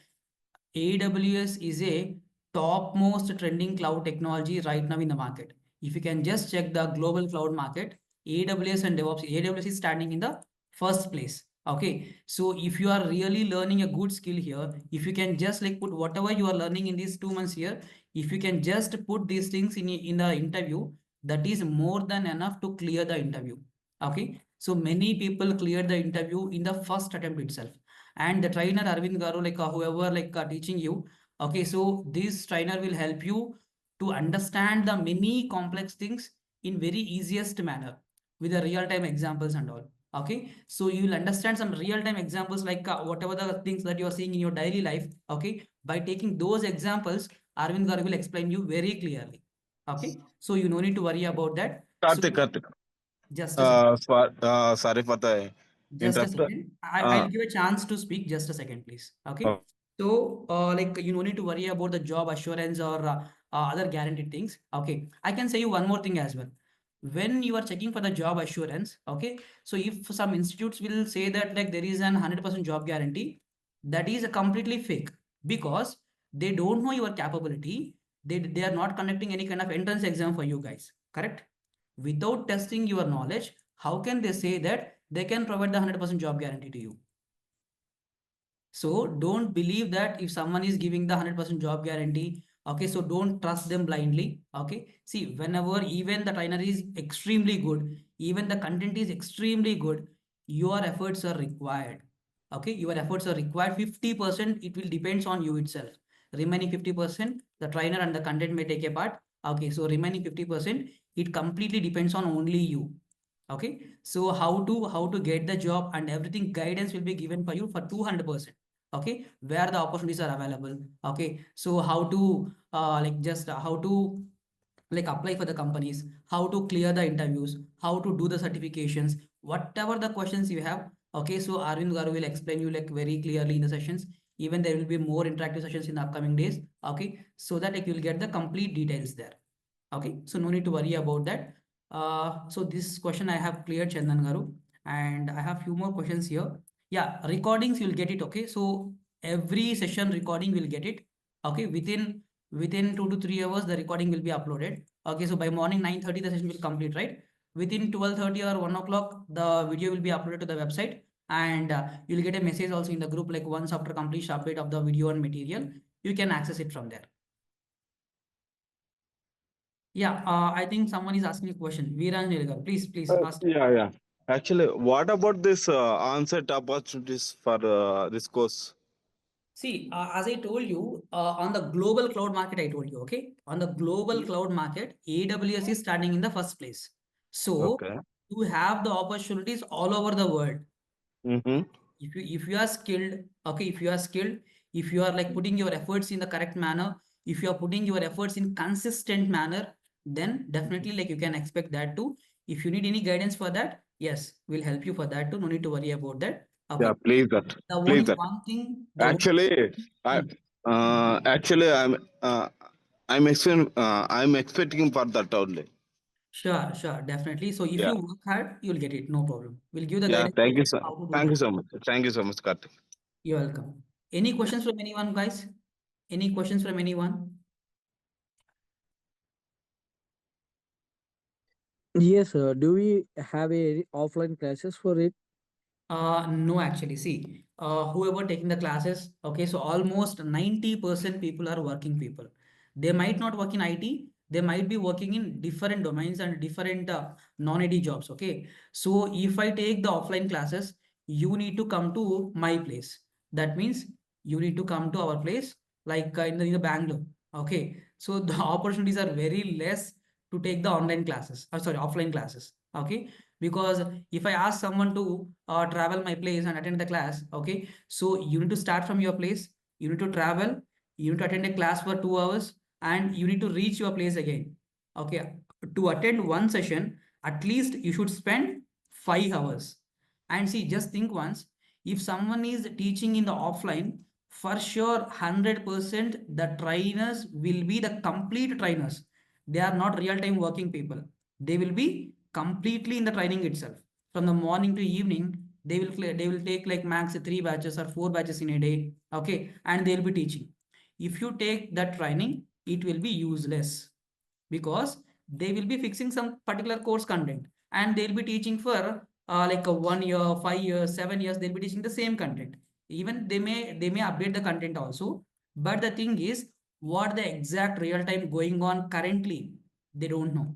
S11: AWS is a topmost trending cloud technology right now in the market. If you can just check the global cloud market, AWS and DevOps, AWS is standing in the first place. Okay, so if you are really learning a good skill here, if you can just like put whatever you are learning in these 2 months here, if you can just put these things in the interview, that is more than enough to clear the interview. Okay, so many people cleared the interview in the first attempt itself. And the trainer Aravind Garu, like whoever like teaching you, okay, so this trainer will help you to understand the many complex things in very easiest manner with the real-time examples and all. Okay, so you will understand some real-time examples like whatever the things that you are seeing in your daily life. Okay, by taking those examples, Aravind Garu will explain you very clearly. Okay, so you no need to worry about that.
S5: Karthik.
S11: Just a second.
S5: Sorry for the
S11: Just a
S5: interrupt.
S11: second. I'll give a chance to speak. Just a second, please. Okay.
S5: Oh.
S11: So, like, you don't need to worry about the job assurance or other guaranteed things. Okay. I can say you one more thing as well. When you are checking for the job assurance, okay. So, if some institutes will say that like there is an 100% job guarantee, that is a completely fake because they don't know your capability. They are not conducting any kind of entrance exam for you guys. Correct? Without testing your knowledge, how can they say that they can provide the 100% job guarantee to you? So don't believe that if someone is giving the 100% job guarantee, okay, so don't trust them blindly. Okay, see, whenever even the trainer is extremely good, even the content is extremely good, your efforts are required. Okay, your efforts are required. 50% it will depends on you itself. Remaining 50%, the trainer and the content may take a part. Okay, so remaining 50%, it completely depends on only you. Okay, so how to get the job and everything guidance will be given for you for 200%. Okay, where the opportunities are available. Okay, so how to like just how to like apply for the companies, how to clear the interviews, how to do the certifications, whatever the questions you have. Okay, so Aravind Garu will explain you like very clearly in the sessions. Even there will be more interactive sessions in the upcoming days. Okay, so that like you'll get the complete details there. Okay, so no need to worry about that. So this question I have cleared, Chandan Garu, and I have few more questions here. Yeah, recordings you'll get it. Okay, so every session recording will get it. Okay, within 2 to 3 hours the recording will be uploaded. Okay, so by morning 9:30 the session will complete, right? Within 12:30 or 1 o'clock the video will be uploaded to the website, and you'll get a message also in the group like once after complete update of the video and material, you can access it from there. Yeah, I think someone is asking a question. Viran Nilgar, please ask.
S5: Yeah. Actually, what about this on-site opportunities for this course?
S11: See, as I told you, on the global cloud market, I told you, okay? On the global cloud market, AWS is standing in the first place. So
S5: Okay.
S11: you have the opportunities all over the world.
S5: Mm-hmm.
S11: If you are skilled, okay, if you are like putting your efforts in the correct manner, if you are putting your efforts in consistent manner, then definitely like you can expect that too. If you need any guidance for that, yes, we'll help you for that too. No need to worry about that. Okay.
S5: Yeah, please that.
S11: The
S5: Please
S11: only
S5: that.
S11: one thing.
S5: Actually, I'm I'm expecting for that only.
S11: Sure, definitely. So if
S5: Yeah.
S11: you work hard, you'll get it. No problem. We'll give the
S5: Yeah.
S11: guidance
S5: Thank you, sir.
S11: how to do
S5: Thank you
S11: that.
S5: so much. Thank you so much, Karthik.
S11: You're welcome. Any questions from anyone, guys? Any questions from anyone?
S12: Yes, sir. Do we have a offline classes for it?
S11: No, actually, see, whoever taking the classes, okay, so almost 90% people are working people. They might not work in IT, they might be working in different domains and different non-IT jobs, okay. So if I take the offline classes, you need to come to my place. That means you need to come to our place, like in the Bangalore, okay. So the opportunities are very less to take the online classes, sorry, offline classes, okay. Because if I ask someone to travel my place and attend the class, okay, so you need to start from your place, you need to travel, you need to attend a class for 2 hours, and you need to reach your place again, okay. To attend one session, at least you should spend 5 hours. And see, just think once, if someone is teaching in the offline, for sure 100% the trainers will be the complete trainers. They are not real-time working people. They will be completely in the training itself. From the morning to evening, they will take like max 3 batches or 4 batches in a day, okay, and they'll be teaching. If you take that training, it will be useless, because they will be fixing some particular course content, and they'll be teaching for like a 1 year, 5 years, 7 years. They'll be teaching the same content. Even they may update the content also, but the thing is, what the exact real time going on currently, they don't know.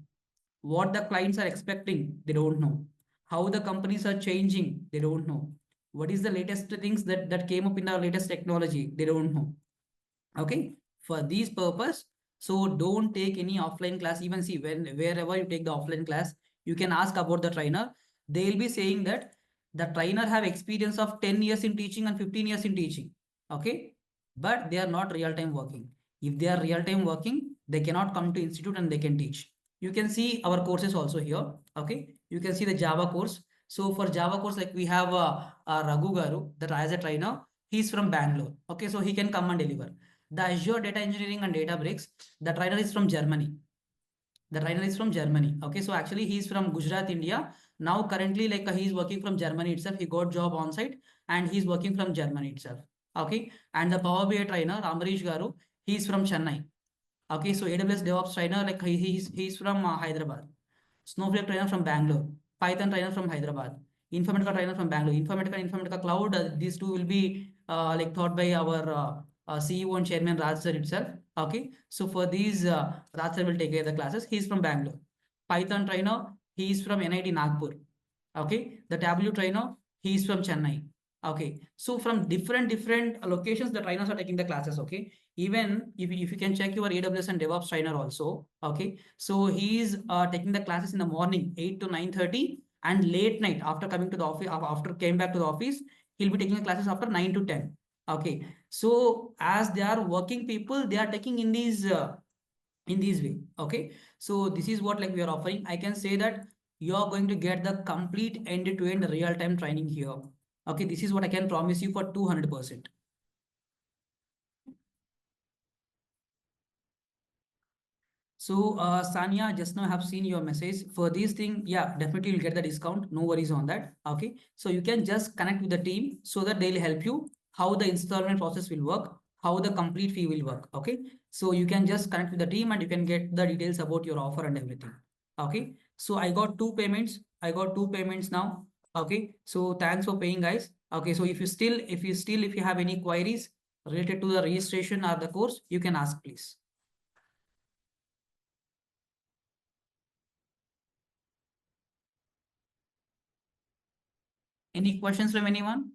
S11: What the clients are expecting, they don't know. How the companies are changing, they don't know. What is the latest things that came up in the latest technology, they don't know, okay. For these purpose, so don't take any offline class. Even see, wherever you take the offline class, you can ask about the trainer. They'll be saying that the trainer have experience of 10 years in teaching and 15 years in teaching, okay, but they are not real time working. If they are real time working, they cannot come to institute and they can teach. You can see our courses also here, okay. You can see the Java course. So for Java course, like we have Raghu Garu, that as a trainer. He's from Bangalore, okay, so he can come and deliver. The Azure Data Engineering and Databricks, the trainer is from Germany. The trainer is from Germany. Okay, so actually he's from Gujarat, India. Now currently, like he's working from Germany itself. He got job on site and he's working from Germany itself. Okay, and the Power BI trainer, Amrish Garu, he's from Chennai. Okay, so AWS DevOps trainer, like he's from Hyderabad. Snowflake trainer from Bangalore. Python trainer from Hyderabad. Informatica trainer from Bangalore. Informatica Cloud, these two will be like taught by our CEO and chairman Raj sir itself. Okay, so for these, Raj sir will take care of the classes. He's from Bangalore. Python trainer, he is from NIT Nagpur. Okay, the Tableau trainer, he is from Chennai. Okay, so from different locations, the trainers are taking the classes. Okay, even if you can check your AWS and DevOps trainer also. Okay, so he is taking the classes in the morning 8 to 9:30, and late night after coming to the office, after came back to the office, he'll be taking the classes after 9 to 10. Okay, so as they are working people, they are taking in these way. Okay, so this is what like we are offering. I can say that you are going to get the complete end-to-end real-time training here. Okay, this is what I can promise you for 200%. So Sanya, just now I have seen your message for this thing. Yeah, definitely you'll get the discount. No worries on that. Okay, so you can just connect with the team so that they'll help you how the installment process will work, how the complete fee will work. Okay, so you can just connect with the team and you can get the details about your offer and everything. Okay, so I got two payments. I got two payments now. Okay, so thanks for paying, guys. Okay, so if you have any queries related to the registration or the course, you can ask, please. Any questions from anyone?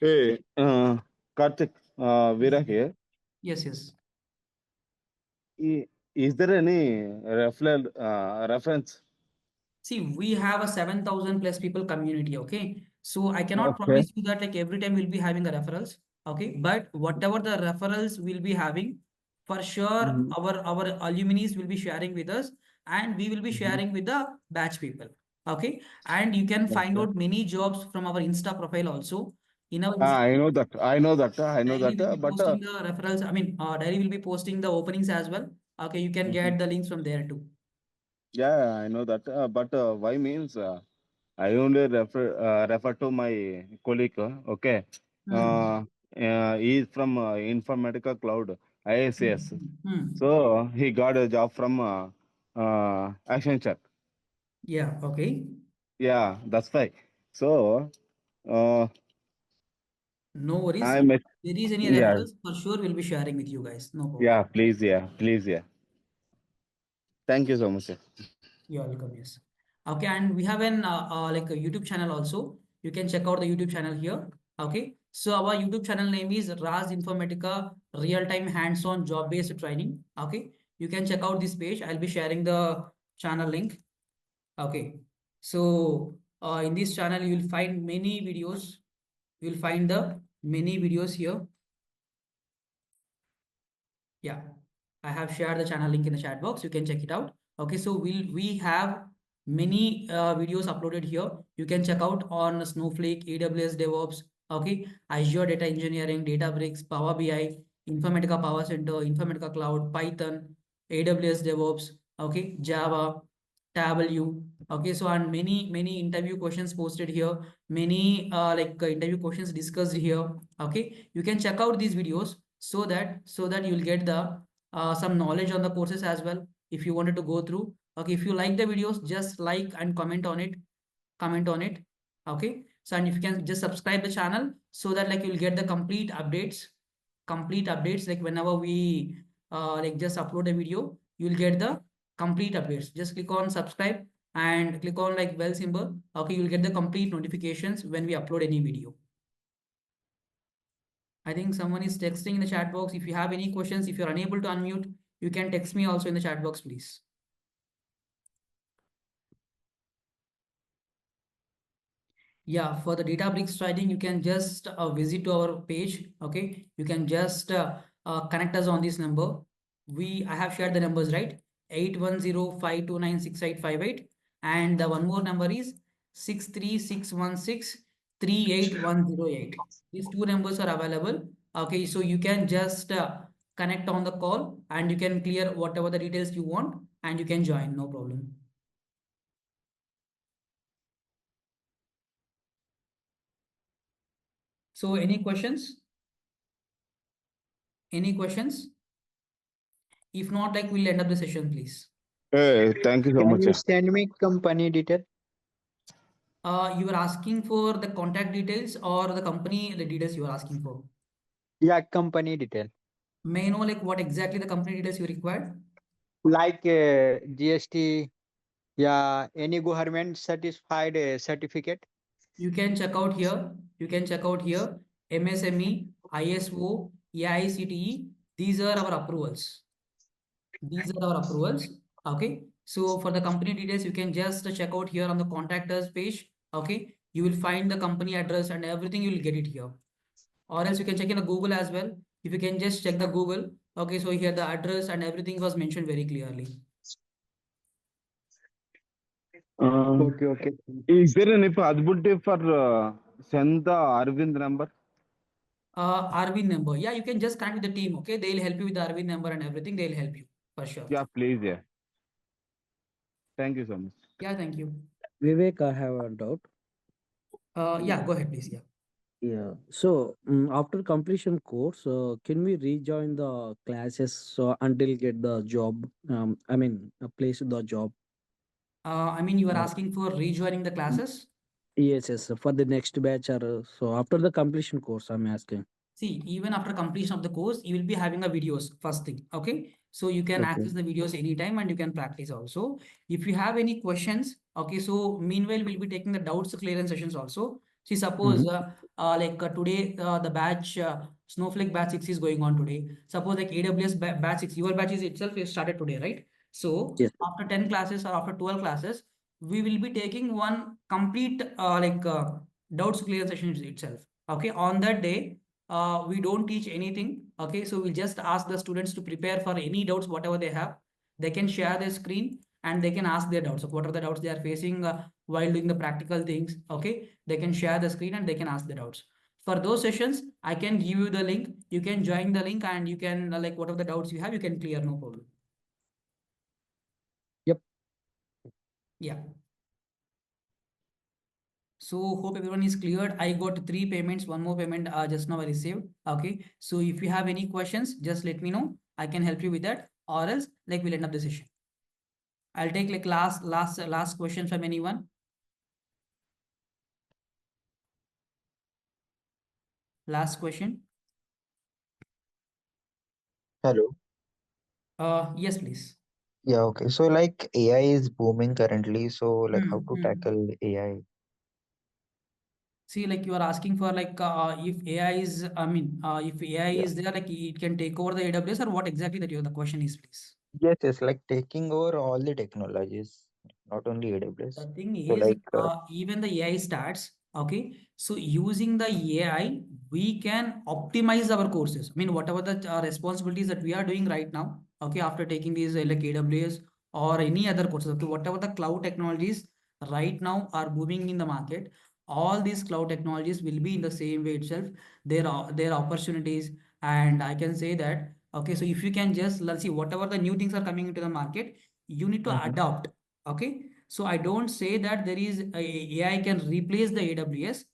S5: Hey, Karthik, Veera here.
S11: Yes.
S5: Is there any reference?
S11: See, we have a 7,000 plus people community. Okay, so I cannot
S5: Okay.
S11: promise you that like every time we'll be having the referrals. Okay, but whatever the referrals will be having, for sure, our alumni will be sharing with us, and we will be sharing with the batch people. Okay, and you can find
S5: Okay.
S11: out many jobs from our Insta profile also. In our
S5: I know that. I know that. I know
S11: Diary will
S5: that.
S11: be
S5: But
S11: posting the referrals. I mean, Diary will be posting the openings as well. Okay, you can get the links from there too.
S5: yeah, I know that. But why means I only refer to my colleague. Okay.
S11: Hmm.
S5: He is from Informatica Cloud, IICS.
S11: Hmm.
S5: So he got a job from Accenture.
S11: Yeah, okay.
S5: Yeah, that's why. So uh,
S11: No worries.
S5: I'm
S11: If there is any
S5: yeah,
S11: referrals, for sure we'll be sharing with you guys. No problem.
S5: yeah, please, yeah, please, yeah. Thank you so much. Sir.
S11: You're welcome. Yes. Okay, and we have an like a YouTube channel also. You can check out the YouTube channel here. Okay, so our YouTube channel name is Raj Informatica Real-Time Hands-on Job-Based Training. Okay, you can check out this page. I'll be sharing the channel link. Okay, so in this channel you will find many videos. You will find the many videos here. Yeah, I have shared the channel link in the chat box. You can check it out. Okay, so we have many videos uploaded here. You can check out on Snowflake, AWS DevOps, okay, Azure Data Engineering, Databricks, Power BI, Informatica Power Center, Informatica Cloud, Python, AWS DevOps, okay, Java, Tableau. Okay, so and many interview questions posted here, many interview questions discussed here. Okay, you can check out these videos so that you'll get the some knowledge on the courses as well if you wanted to go through. Okay, if you like the videos, just like and comment on it. Okay, so and if you can just subscribe the channel so that like you'll get the complete updates like whenever we like just upload a video, you'll get the complete updates. Just click on subscribe and click on like bell symbol. Okay, you'll get the complete notifications when we upload any video. I think someone is texting in the chat box. If you have any questions, if you're unable to unmute, you can text me also in the chat box, please. Yeah, for the Databricks trading, you can just visit to our page. Okay, you can just connect us on this number. I have shared the numbers, right? 8105296858, and the one more number is 63616381108. These two numbers are available. Okay, so you can just connect on the call and you can clear whatever the details you want and you can join, no problem. So any questions? Any questions? If not, like we'll end up the session, please.
S5: Hey, thank you so
S6: Can
S5: much.
S6: you
S5: Sir.
S6: send me company detail?
S11: You were asking for the contact details or the company the details you are asking for?
S6: Yeah, company detail.
S11: May I know like what exactly the company details you required?
S6: Like GST, yeah, any government certified certificate.
S11: You can check out here. You can check out here. MSME, ISO, AICTE. These are our approvals. These are our approvals. Okay. So for the company details, you can just check out here on the contact us page. Okay. You will find the company address and everything. You will get it here. Or else you can check in the Google as well. If you can just check the Google. Okay. So here the address and everything was mentioned very clearly.
S6: Okay.
S5: Is there any possibility for send the Aravind number?
S11: Arvind number. Yeah, you can just connect with the team. Okay. They'll help you with the Arvind number and everything. They'll help you for sure.
S5: Yeah, please. Yeah. Thank you so much.
S11: Yeah. Thank you.
S12: Vivek, I have a doubt.
S11: Yeah. Go ahead, please. Yeah.
S12: Yeah. So after completion course, can we rejoin the classes until get the job? Place the job.
S11: I mean, you are
S12: Uh,
S11: asking for rejoining the classes.
S12: yes. For the next batch, or so after the completion course, I'm asking.
S11: See, even after completion of the course, you will be having a videos first thing. Okay. So you can
S12: Okay.
S11: access the videos anytime and you can practice also. If you have any questions, okay. So meanwhile, we'll be taking the doubts clearance sessions also. See, suppose today the batch Snowflake batch 6 is going on today. Suppose like AWS batch 6, your batch is itself is started today, right? So
S12: Yes.
S11: after 10 classes or after 12 classes, we will be taking one complete doubts clearance session itself. Okay. On that day, we don't teach anything. Okay, so we'll just ask the students to prepare for any doubts, whatever they have. They can share their screen and they can ask their doubts of what are the doubts they are facing while doing the practical things. Okay, they can share the screen and they can ask the doubts. For those sessions, I can give you the link. You can join the link and you can like whatever the doubts you have, you can clear, no problem.
S12: Yep.
S11: Yeah. So hope everyone is cleared. I got 3 payments, one more payment just now I received. Okay. So if you have any questions, just let me know. I can help you with that, or else like we'll end up the session. I'll take like last question from anyone. Last question.
S13: Hello.
S11: Yes, please.
S13: Yeah, okay. So like AI is booming currently. So like how to
S11: Hmm.
S13: tackle AI?
S11: See, like you are asking for like if AI is, if AI
S13: Yeah.
S11: is there, like it can take over the AWS, or what exactly that the question is, please.
S13: Yes, it's like taking over all the technologies, not only AWS.
S11: The thing
S13: So
S11: is,
S13: like
S11: even the AI starts, okay. So using the AI, we can optimize our courses. I mean, whatever the responsibilities that we are doing right now, okay, after taking these like AWS or any other courses, okay, whatever the cloud technologies right now are booming in the market, all these cloud technologies will be in the same way itself. There are opportunities, and I can say that, okay. So if you can just let's see whatever the new things are coming into the market, you need to
S13: mhm,
S11: adopt, okay. So I don't say that there is AI can replace the AWS.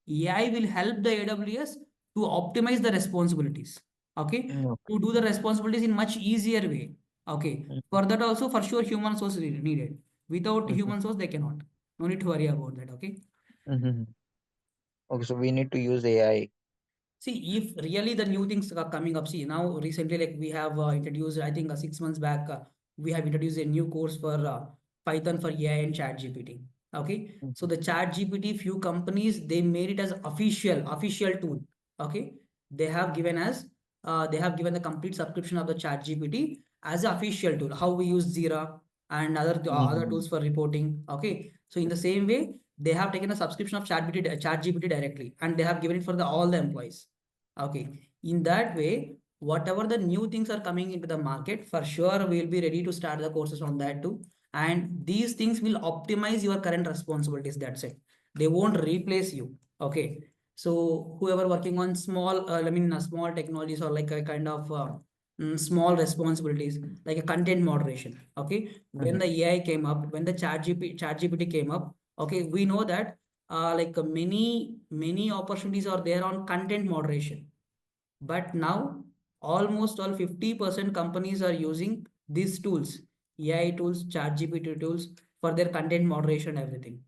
S11: AI will help the AWS to optimize the responsibilities. Okay.
S13: okay.
S11: To do the responsibilities in much easier way. Okay.
S13: Mhm,
S11: For that also, for sure, human source is needed. Without
S13: mhm,
S11: human source, they cannot. No need to worry about that. Okay.
S13: mhm. Okay, so we need to use AI.
S11: See, if really the new things are coming up, see now recently, like we have introduced, I think 6 months back, we have introduced a new course for Python for AI and Chat GPT. Okay, so
S13: Mhm,
S11: the Chat GPT, few companies they made it as official tool. Okay, they have given the complete subscription of the Chat GPT as an official tool. How we use Zira and other
S13: mhm,
S11: tools for reporting. Okay, so in the same way they have taken a subscription of ChatGPT directly, and they have given it for all the employees. Okay, in that way, whatever the new things are coming into the market, for sure we'll be ready to start the courses on that too. And these things will optimize your current responsibilities. That's it. They won't replace you. Okay. So whoever working on small technologies or like a kind of small responsibilities like a content moderation. Okay. When
S13: mhm,
S11: the AI came up, when the ChatGPT came up, okay, we know that many opportunities are there on content moderation, but now almost all 50% companies are using these tools, AI tools, chat gpt tools, for their content moderation, everything.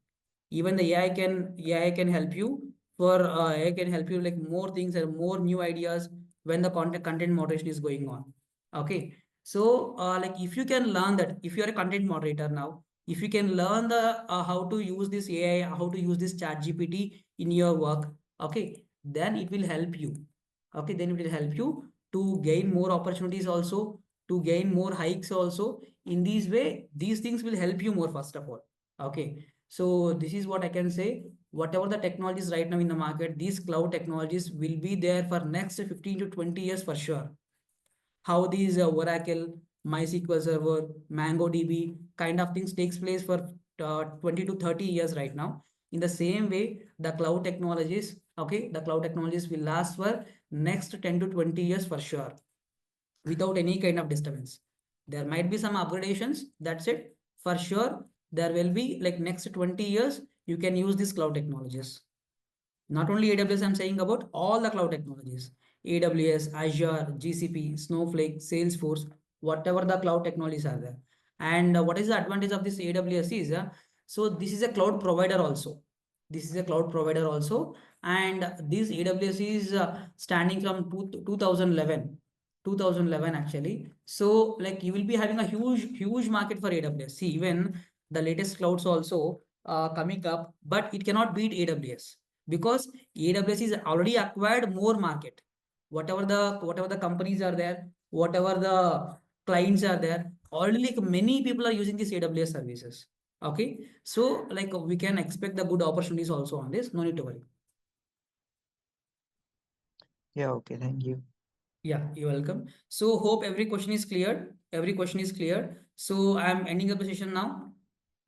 S11: Even the AI can help you for AI can help you like more things and more new ideas when the content moderation is going on. Okay. So like if you can learn that, if you are a content moderator now, if you can learn the how to use this AI, how to use this chat gpt in your work, okay, then it will help you. Okay, then it will help you to gain more opportunities also, to gain more hikes also. In this way, these things will help you more, first of all. Okay, so this is what I can say. Whatever the technologies right now in the market, these cloud technologies will be there for next 15 to 20 years for sure. How these Oracle, MySQL Server, MongoDB kind of things takes place for 20 to 30 years right now. In the same way, the cloud technologies, okay, the cloud technologies will last for next 10 to 20 years for sure, without any kind of disturbance. There might be some upgradations, that's it. For sure, there will be like next 20 years, you can use these cloud technologies. Not only AWS, I'm saying about all the cloud technologies. AWS, Azure, GCP, Snowflake, Salesforce, whatever the cloud technologies are there. And what is the advantage of this AWS is, so this is a cloud provider also. This is a cloud provider also. And this AWS is standing from 2011. 2011 actually. So like you will be having a huge market for AWS. See, even the latest clouds also coming up, but it cannot beat AWS because AWS is already acquired more market. Whatever the companies are there, whatever the clients are there, already like many people are using these AWS services. Okay, so like we can expect the good opportunities also on this. No need to worry.
S13: Yeah, okay, thank you.
S11: Yeah, you're welcome. So hope every question is cleared. Every question is cleared. So I'm ending up the session now.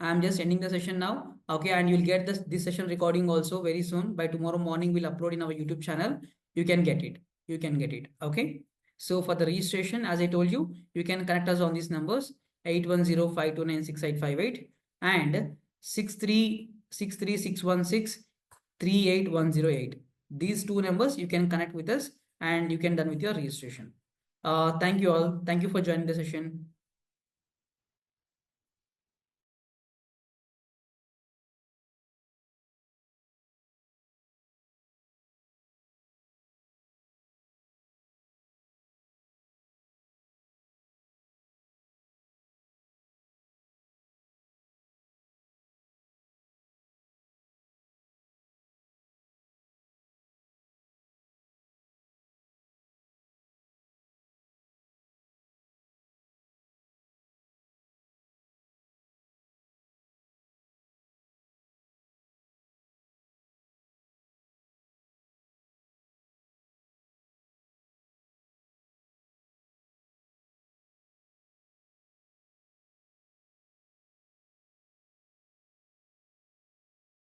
S11: I'm just ending the session now. Okay, and you'll get this session recording also very soon. By tomorrow morning, we'll upload in our YouTube channel. You can get it. You can get it. Okay. So for the registration, as I told you, you can connect us on these numbers 810-529-6858 and 63616-38108. These two numbers you can connect with us and you can done with your registration. Thank you all. Thank you for joining the session.